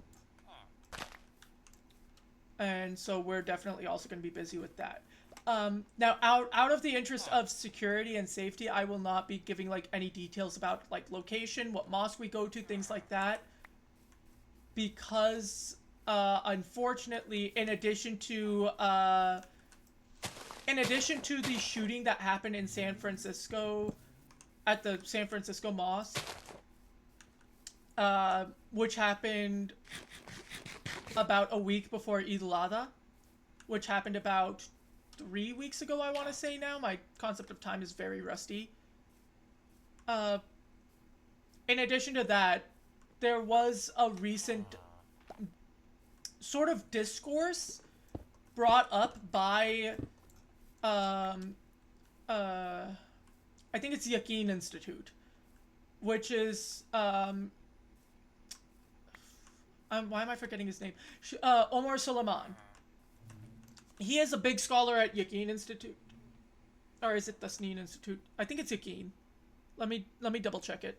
And so we're definitely also gonna be busy with that. Now, out of the interest of security and safety, I will not be giving, like, any details about, like, location, what mosque we go to, things like that. Because, unfortunately, in addition to the shooting that happened in San Francisco, at the San Francisco Mosque, which happened about a week before Eid al-Adha, which happened about 3 weeks ago, I want to say now. My concept of time is very rusty. In addition to that, there was a recent sort of discourse brought up by I think it's the Yaqeen Institute, which is why am I forgetting his name? Omar Suleiman. He is a big scholar at Yaqeen Institute, or is it the Tasneen Institute? I think it's Yaqeen. Let me double check it.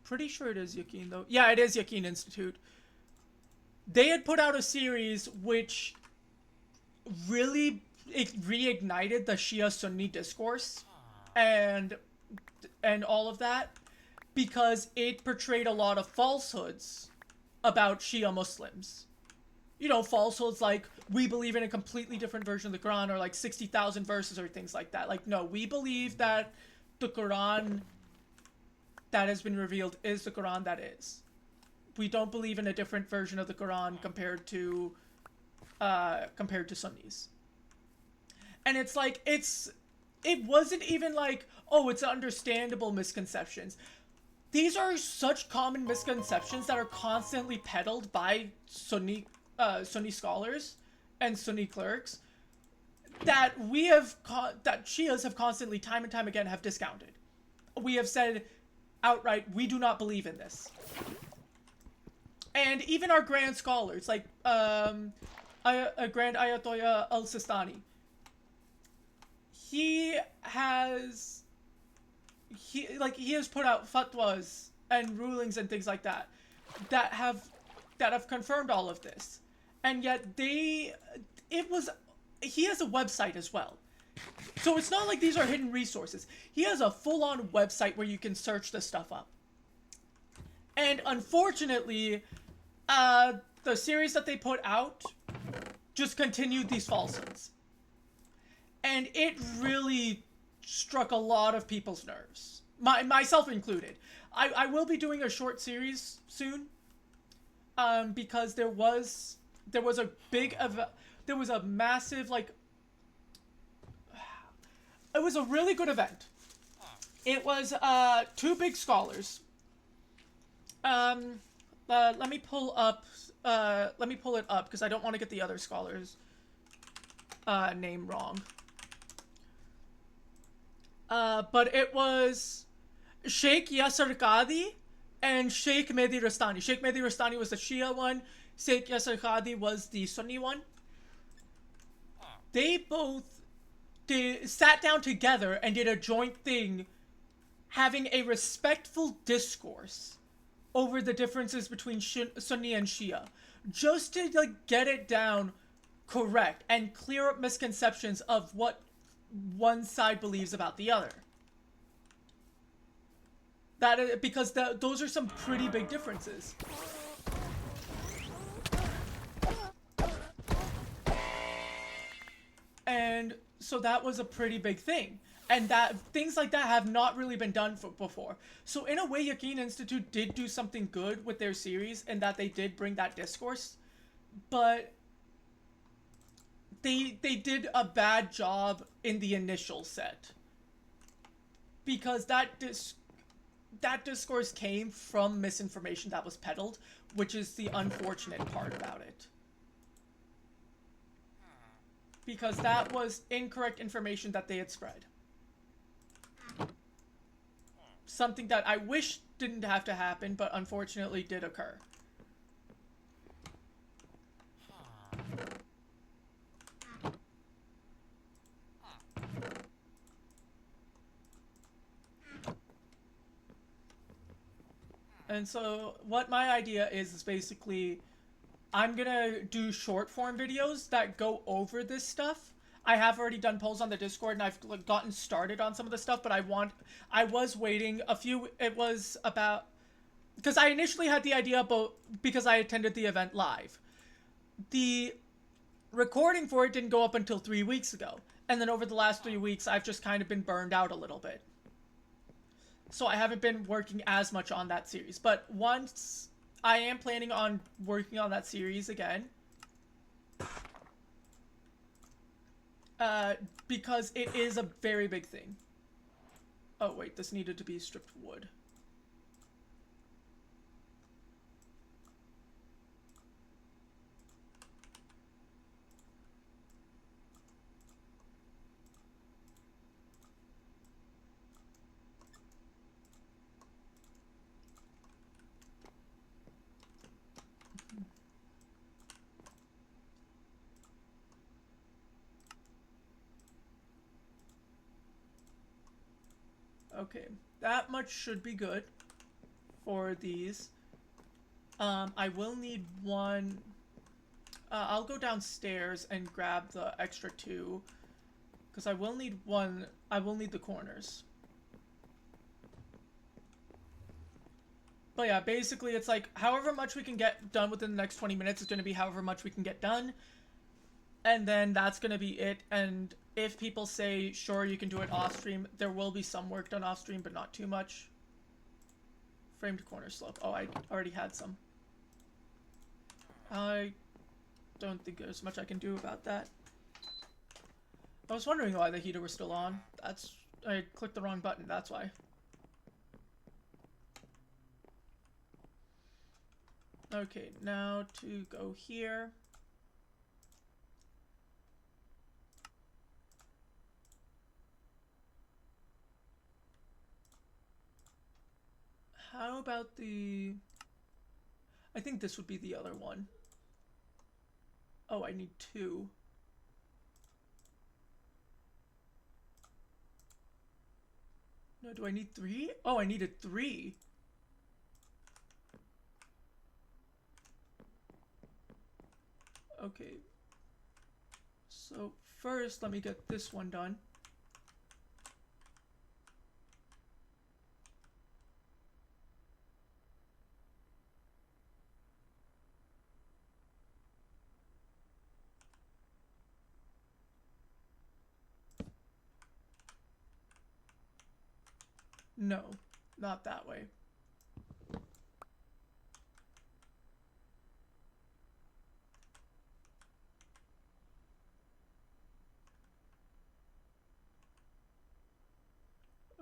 Pretty sure it is Yaqeen though. Yeah, it is Yaqeen Institute. They had put out a series which really reignited the Shia-Sunni discourse and all of that, because it portrayed a lot of falsehoods about Shia Muslims. You know, falsehoods like, we believe in a completely different version of the Quran, or like 60,000 verses or things like that. Like, no, we believe that the Quran that has been revealed is the Quran that is. We don't believe in a different version of the Quran compared to Sunnis. And it's like, it wasn't even like, oh, it's understandable misconceptions. These are such common misconceptions that are constantly peddled by Sunni scholars and Sunni clerics that that Shias have constantly, time and time again, have discounted. We have said outright, we do not believe in this. And even our grand scholars, like Grand Ayatollah al-Sistani, he has put out fatwas and rulings and things like that that have confirmed all of this. And yet he has a website as well. So it's not like these are hidden resources. He has a full-on website where you can search this stuff up. And unfortunately, the series that they put out just continued these falsehoods. And it really struck a lot of people's nerves. Myself included. I will be doing a short series soon. Because there was a massive, like, it was a really good event. It was, two big scholars. Let me pull it up, because I don't want to get the other scholar's, name wrong. But it was Sheikh Yasser Qadi and Sheikh Mehdi Rastani. Sheikh Mehdi Rastani was the Shia one. Sheikh Yasser Qadi was the Sunni one. They both sat down together and did a joint thing, having a respectful discourse over the differences between Sunni and Shia, just to, like, get it down correct and clear up misconceptions of what one side believes about the other. Because those are some pretty big differences. And so that was a pretty big thing. And that things like that have not really been done before. So in a way, Yakin Institute did do something good with their series in that they did bring that discourse. But they did a bad job in the initial set. Because that discourse came from misinformation that was peddled, which is the unfortunate part about it. Because that was incorrect information that they had spread. Something that I wish didn't have to happen, but unfortunately did occur. And so what my idea is basically I'm gonna do short form videos that go over this stuff. I have already done polls on the Discord and I've gotten started on some of the stuff, but I was waiting a few, it was about, because I initially had the idea about, because I attended the event live. The recording for it didn't go up until 3 weeks ago. And then over the last 3 weeks, I've just kind of been burned out a little bit. So I haven't been working as much on that series. But once I am planning on working on that series again. Because it is a very big thing. Oh wait, this needed to be stripped wood. Okay, that much should be good for these. I will need one. I'll go downstairs and grab the extra 2. Because I will need one. I will need the corners. But yeah, basically it's like however much we can get done within the next 20 minutes is going to be however much we can get done. And then that's going to be it. And if people say, sure, you can do it off stream, there will be some work done off stream, but not too much. Framed corner slope. Oh, I already had some. I don't think there's much I can do about that. I was wondering why the heater was still on. I clicked the wrong button, that's why. Okay, now to go here. How about the... I think this would be the other one. Oh, I need 2. No, do I need 3? Oh, I needed 3. Okay. So first, let me get this one done. No, not that way.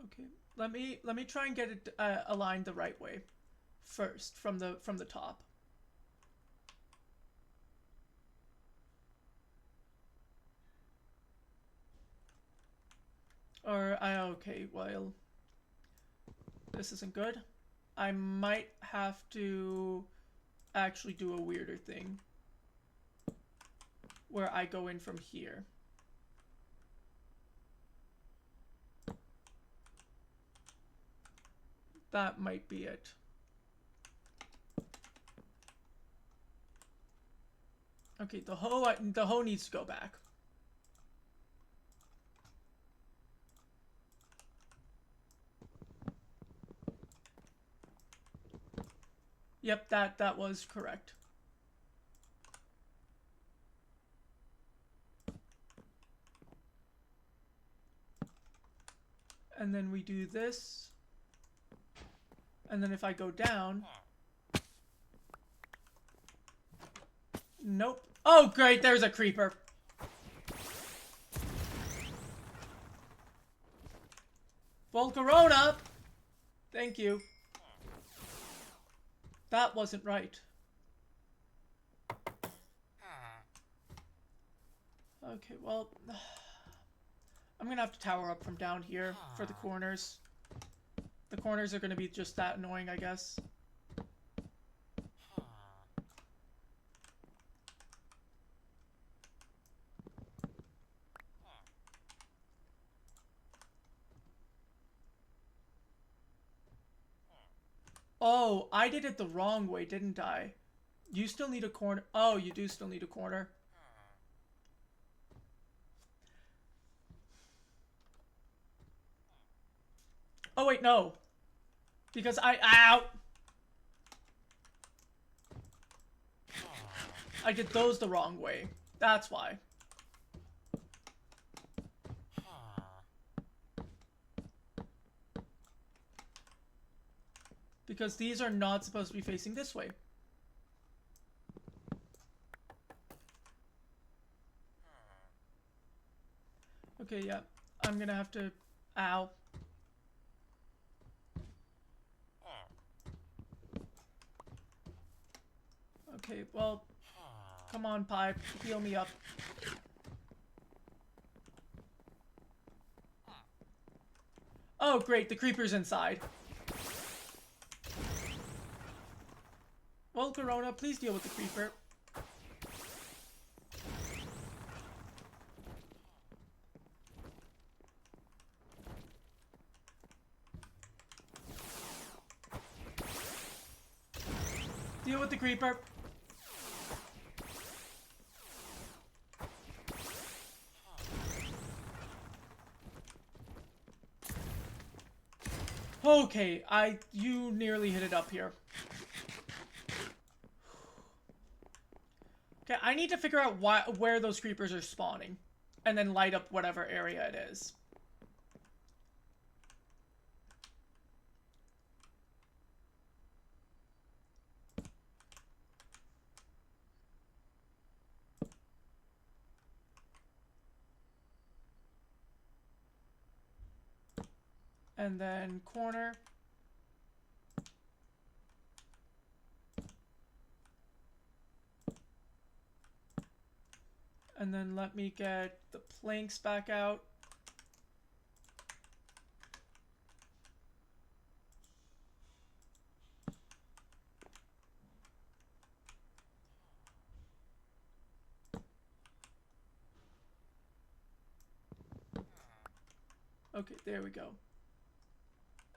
Okay, let me try and get it aligned the right way first from the top. Or okay, well, this isn't good. I might have to actually do a weirder thing where I go in from here. That might be it. Okay, the hoe needs to go back. Yep, that was correct. And then we do this. And then if I go down... Nope. Oh, great, there's a creeper. Volcarona! Thank you. That wasn't right. Okay, well... I'm gonna have to tower up from down here for the corners. The corners are gonna be just that annoying, I guess. Oh, I did it the wrong way, didn't I? You still need a corner. Oh, you do still need a corner. Oh, wait, no. Because ow! I did those the wrong way. That's why. Because these are not supposed to be facing this way. Okay, yeah. I'm gonna have to... Ow. Okay, well... Come on, pipe. Heal me up. Oh, great. The creeper's inside. Well, Corona, please deal with the creeper. Deal with the creeper. Okay, you nearly hit it up here. Okay, I need to figure out where those creepers are spawning. And then light up whatever area it is. And then corner. And then let me get the planks back out. Okay, there we go.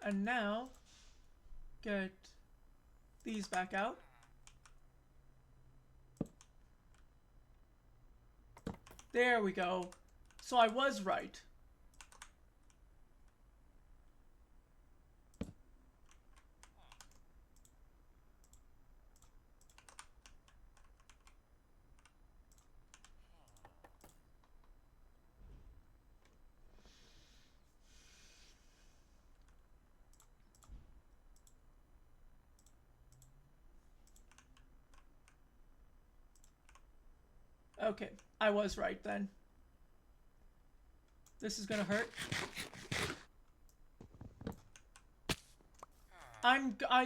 And now, get these back out. There we go. So I was right. Okay, I was right then. This is gonna hurt.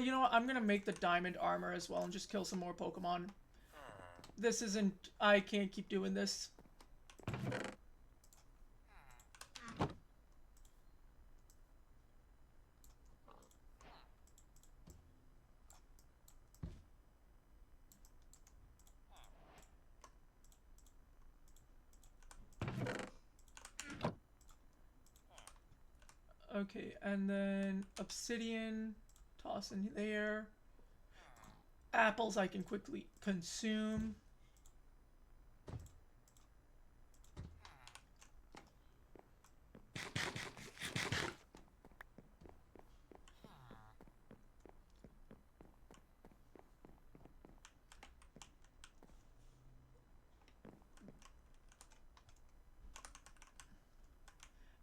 you know what, I'm gonna make the diamond armor as well and just kill some more Pokemon. This isn't, I can't keep doing this. Okay, and then obsidian, toss in there. Apples I can quickly consume.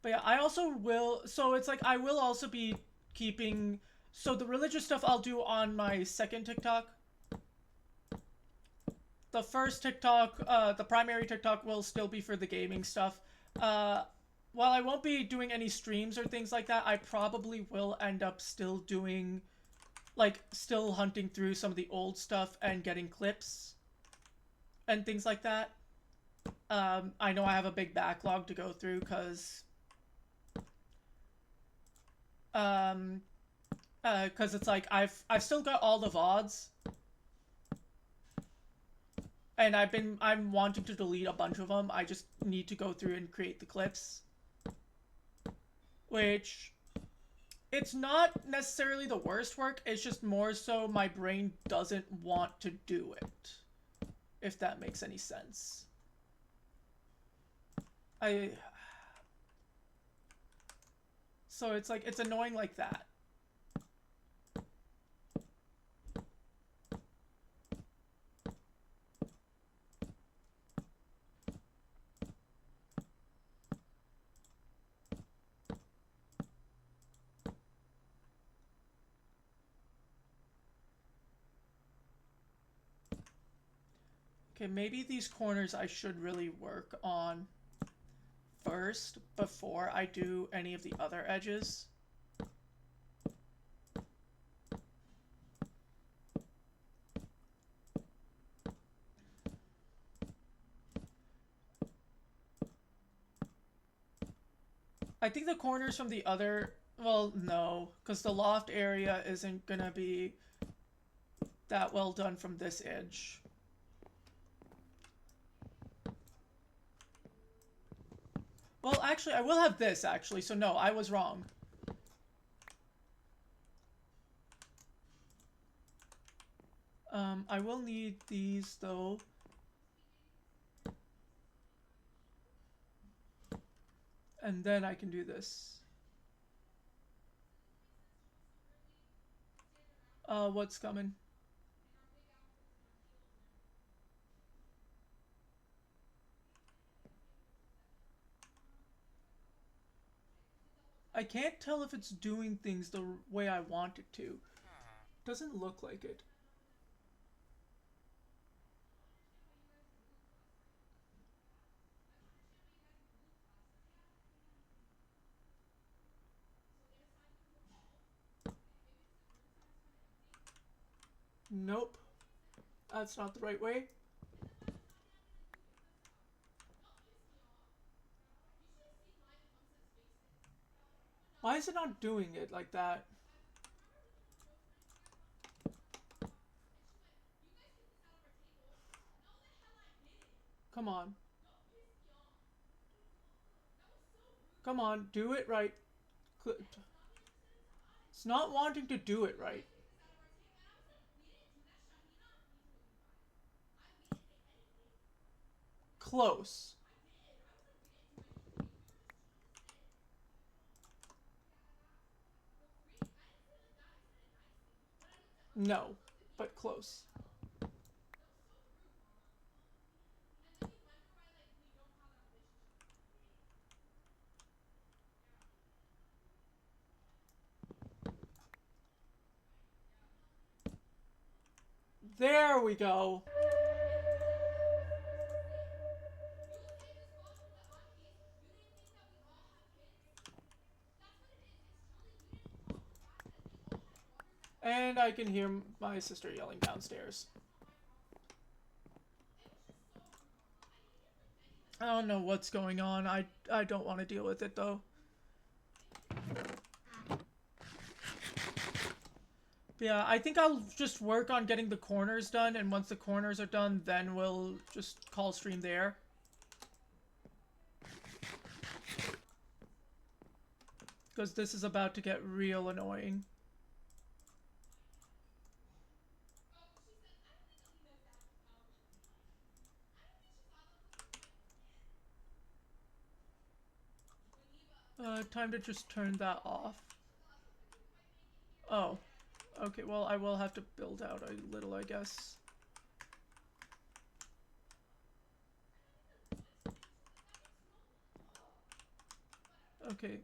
But yeah, I also will. So it's like I will also be keeping. So the religious stuff I'll do on my second TikTok. The first TikTok, the primary TikTok will still be for the gaming stuff. Uh, while I won't be doing any streams or things like that, I probably will end up still doing, like, still hunting through some of the old stuff and getting clips and things like that. I know I have a big backlog to go through because it's like I've still got all the VODs, and I'm wanting to delete a bunch of them. I just need to go through and create the clips, which it's not necessarily the worst work. It's just more so my brain doesn't want to do it, if that makes any sense. So it's like, it's annoying like that. Okay, maybe these corners I should really work on first before I do any of the other edges. I think the corners from the other... Well, no, because the loft area isn't gonna be that well done from this edge. Well, actually, I will have this, actually, so no, I was wrong. I will need these, though. And then I can do this. What's coming? I can't tell if it's doing things the way I want it to. Doesn't look like it. Nope. That's not the right way. Why is it not doing it like that? Come on. Come on, do it right. It's not wanting to do it right. Close. No, but close. There we go. And I can hear my sister yelling downstairs. I don't know what's going on. I don't want to deal with it, though. But yeah, I think I'll just work on getting the corners done, and once the corners are done, then we'll just call stream there. Because this is about to get real annoying. Time to just turn that off. Oh. Okay, well, I will have to build out a little, I guess. Okay.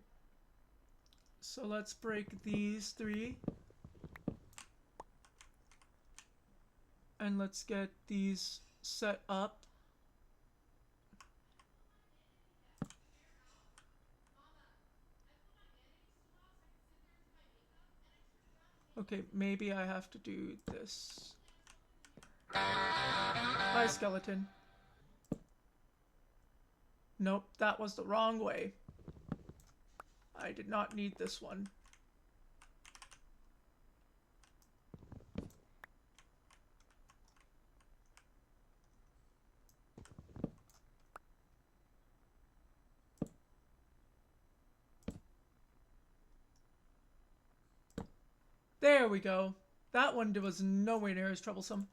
So let's break these 3. And let's get these set up. Okay, maybe I have to do this. Hi, skeleton. Nope, that was the wrong way. I did not need this one. There we go. That one was nowhere near as troublesome.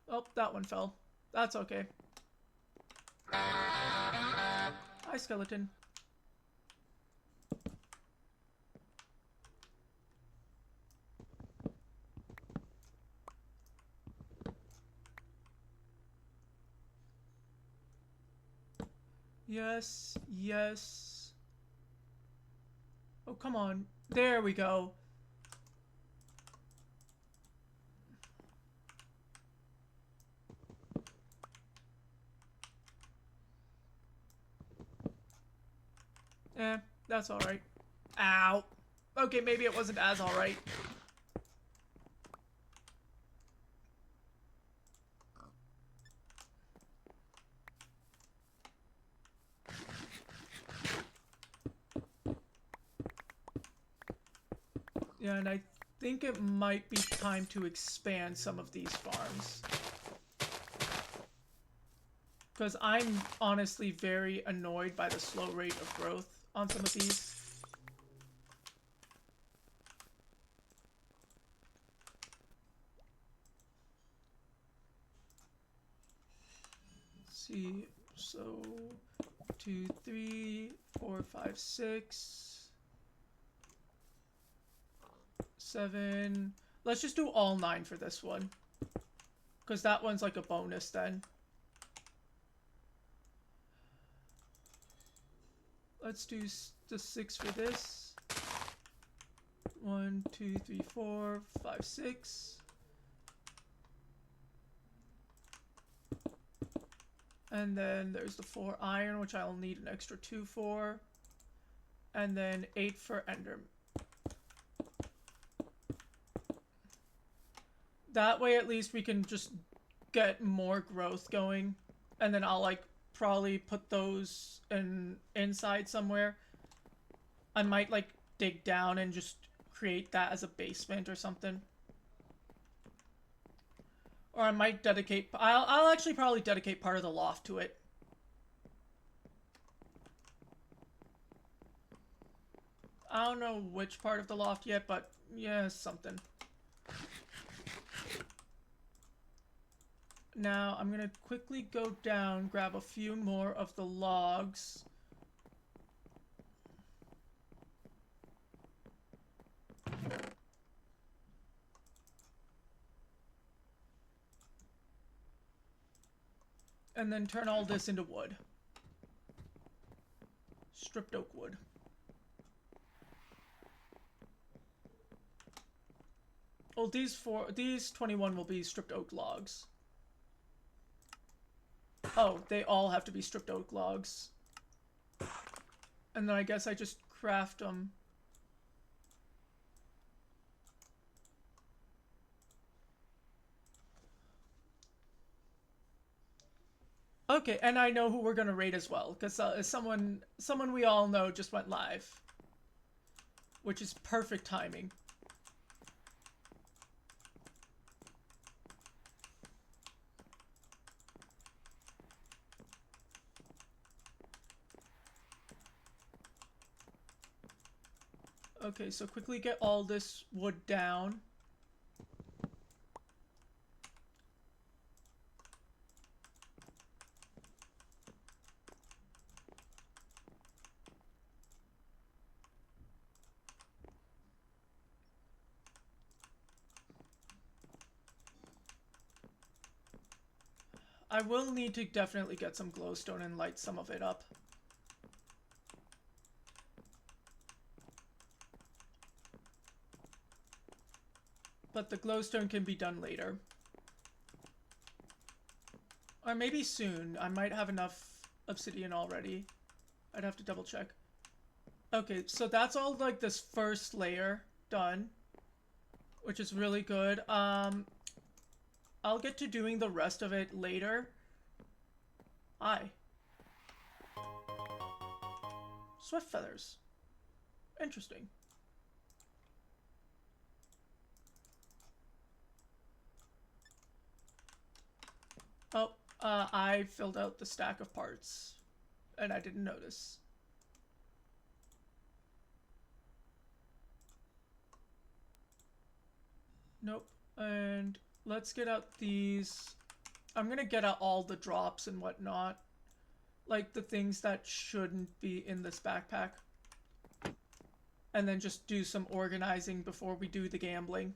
Oh, that one fell. That's okay. Hi, skeleton. Yes, yes. Oh, come on. There we go. Eh, that's alright. Ow. Okay, maybe it wasn't as alright. Yeah, and I think it might be time to expand some of these farms. Because I'm honestly very annoyed by the slow rate of growth on some of these. Let's see, so 2, 3, 4, 5, 6, 7. Let's just do all 9 for this one. Because that one's like a bonus then. Let's do the 6 for this. 1, 2, 3, 4, 5, 6. And then there's the 4 iron, which I'll need an extra 2 for. And then 8 for ender. That way at least we can just get more growth going. And then I'll like probably put those inside somewhere. I might like dig down and just create that as a basement or something. Or I might dedicate... I'll actually probably dedicate part of the loft to it. I don't know which part of the loft yet, but yeah, something. Now, I'm gonna quickly go down, grab a few more of the logs. And then turn all this into wood. Stripped oak wood. Well, these 21 will be stripped oak logs. Oh, they all have to be stripped oak logs. And then I guess I just craft them. Okay, and I know who we're gonna raid as well, because someone we all know just went live. Which is perfect timing. Okay, so quickly get all this wood down. I will need to definitely get some glowstone and light some of it up. But the glowstone can be done later. Or maybe soon. I might have enough obsidian already. I'd have to double check. Okay, so that's all like this first layer done, which is really good. I'll get to doing the rest of it later. Hi. Swift feathers. Interesting. Oh, I filled out the stack of parts, and I didn't notice. Nope. And let's get out these. I'm gonna get out all the drops and whatnot. Like the things that shouldn't be in this backpack. And then just do some organizing before we do the gambling.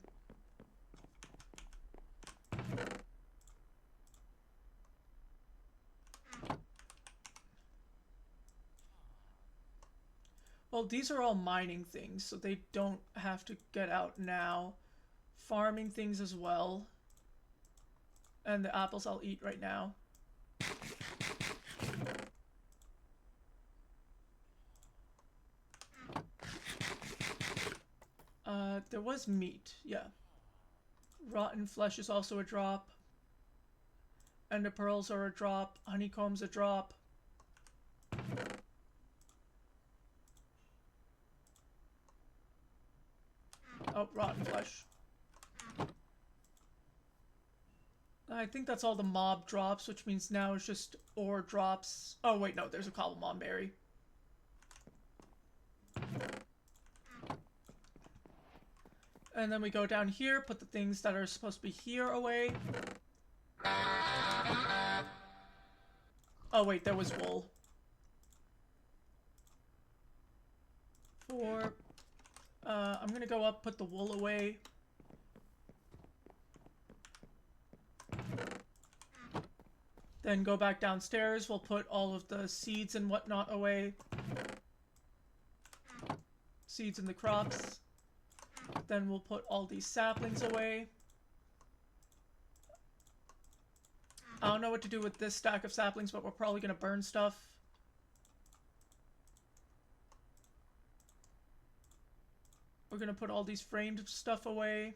Well, these are all mining things, so they don't have to get out now. Farming things as well. And the apples I'll eat right now. There was meat, yeah. Rotten flesh is also a drop. Ender pearls are a drop. Honeycomb's a drop. Oh, rotten flesh. I think that's all the mob drops, which means now it's just ore drops. Oh, wait, no, there's a Cobblemon berry. And then we go down here, put the things that are supposed to be here away. Oh, wait, there was wool. 4. I'm gonna go up, put the wool away. Then go back downstairs. We'll put all of the seeds and whatnot away. Seeds in the crops. Then we'll put all these saplings away. I don't know what to do with this stack of saplings, but we're probably going to burn stuff. We're going to put all these framed stuff away,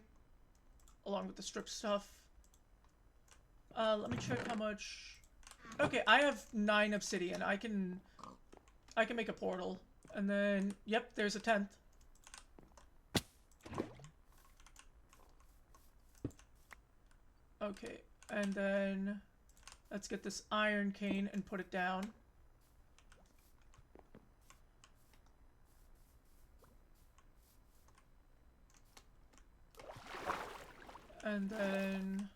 along with the strip stuff. Let me check how much... Okay, I have 9 obsidian. I can make a portal. And then, yep, there's a 10th. Okay, and then let's get this iron cane and put it down. And then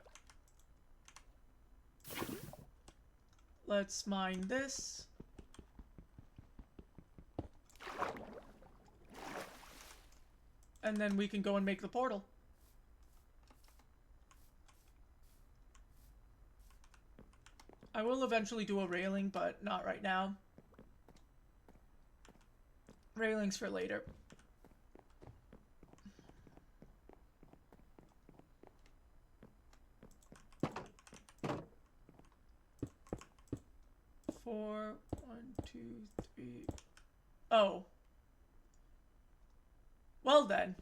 let's mine this. And then we can go and make the portal. I will eventually do a railing, but not right now. Railings for later. Four, 1, 2, 3. Oh. Well then.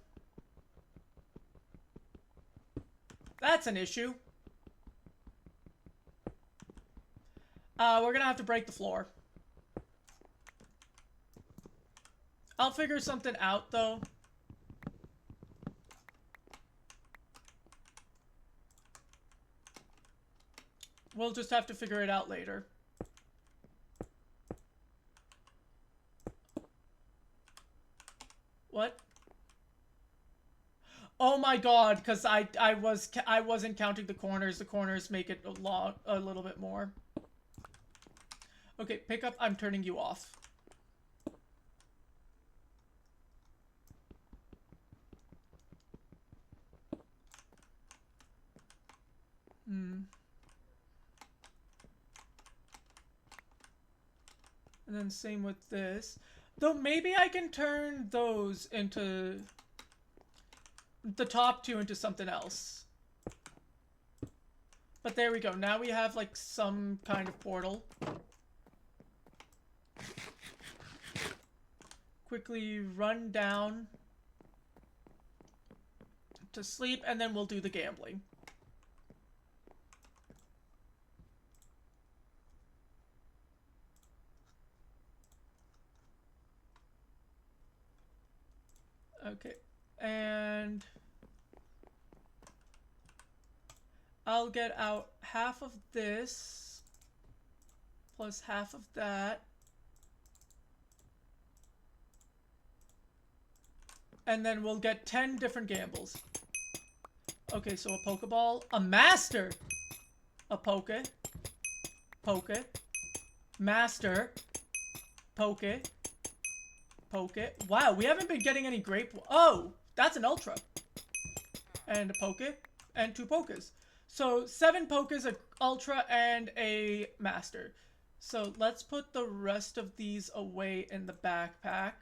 That's an issue. We're gonna have to break the floor. I'll figure something out, though. We'll just have to figure it out later. What? Oh my god, because I wasn't counting the corners. The corners make it a little bit more. Okay, pick up. I'm turning you off. And then same with this. Though maybe I can turn those into... the top two into something else. But there we go. Now we have like some kind of portal. Quickly run down to sleep, and then we'll do the gambling. Okay, and I'll get out half of this plus half of that. And then we'll get 10 different gambles. Okay, so a Pokeball, a Master, a Poke, Master, Poke. Wow, we haven't been getting any great... Oh, that's an Ultra. And a Poke, and 2 Pokes. So 7 Pokes, an Ultra, and a Master. So let's put the rest of these away in the backpack.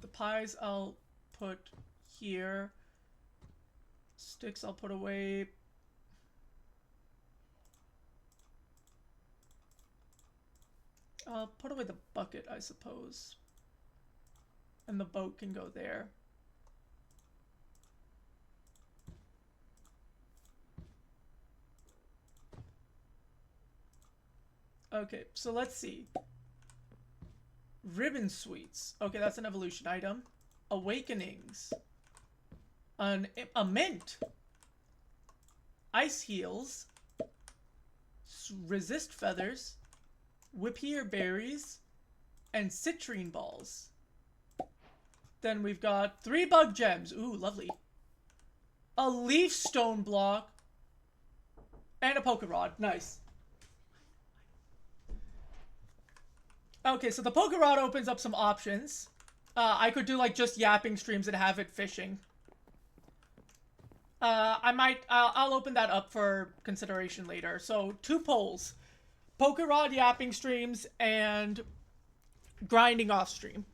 The pies I'll put here. Sticks I'll put away. I'll put away the bucket, I suppose. And the boat can go there. Okay, so let's see. Ribbon Sweets. Okay, that's an evolution item. Awakenings. A mint. Ice Heals. Resist Feathers. Whippear Berries. And Citrine Balls. Then we've got 3 Bug Gems. Ooh, lovely. A Leaf Stone Block. And a Poke Rod. Nice. Okay, so the Poke Rod opens up some options. I could do like just yapping streams and have it fishing. I'll open that up for consideration later. So 2 polls. Poke Rod yapping streams and grinding off stream.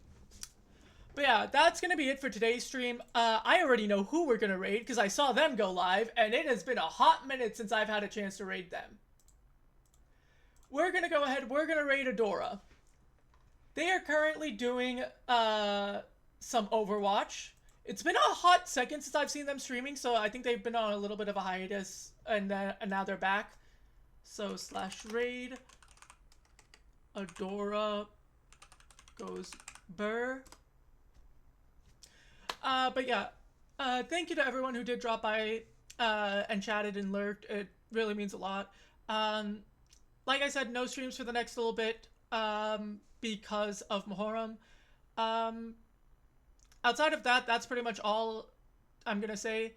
But yeah, that's going to be it for today's stream. I already know who we're going to raid because I saw them go live and it has been a hot minute since I've had a chance to raid them. We're going to go ahead, we're going to raid Adora. They are currently doing some Overwatch. It's been a hot second since I've seen them streaming, so I think they've been on a little bit of a hiatus, and now they're back. So /raid Adora goes Burr. But yeah, thank you to everyone who did drop by and chatted and lurked. It really means a lot. Like I said, no streams for the next little bit. Because of Muharram. Outside of that, that's pretty much all I'm gonna say.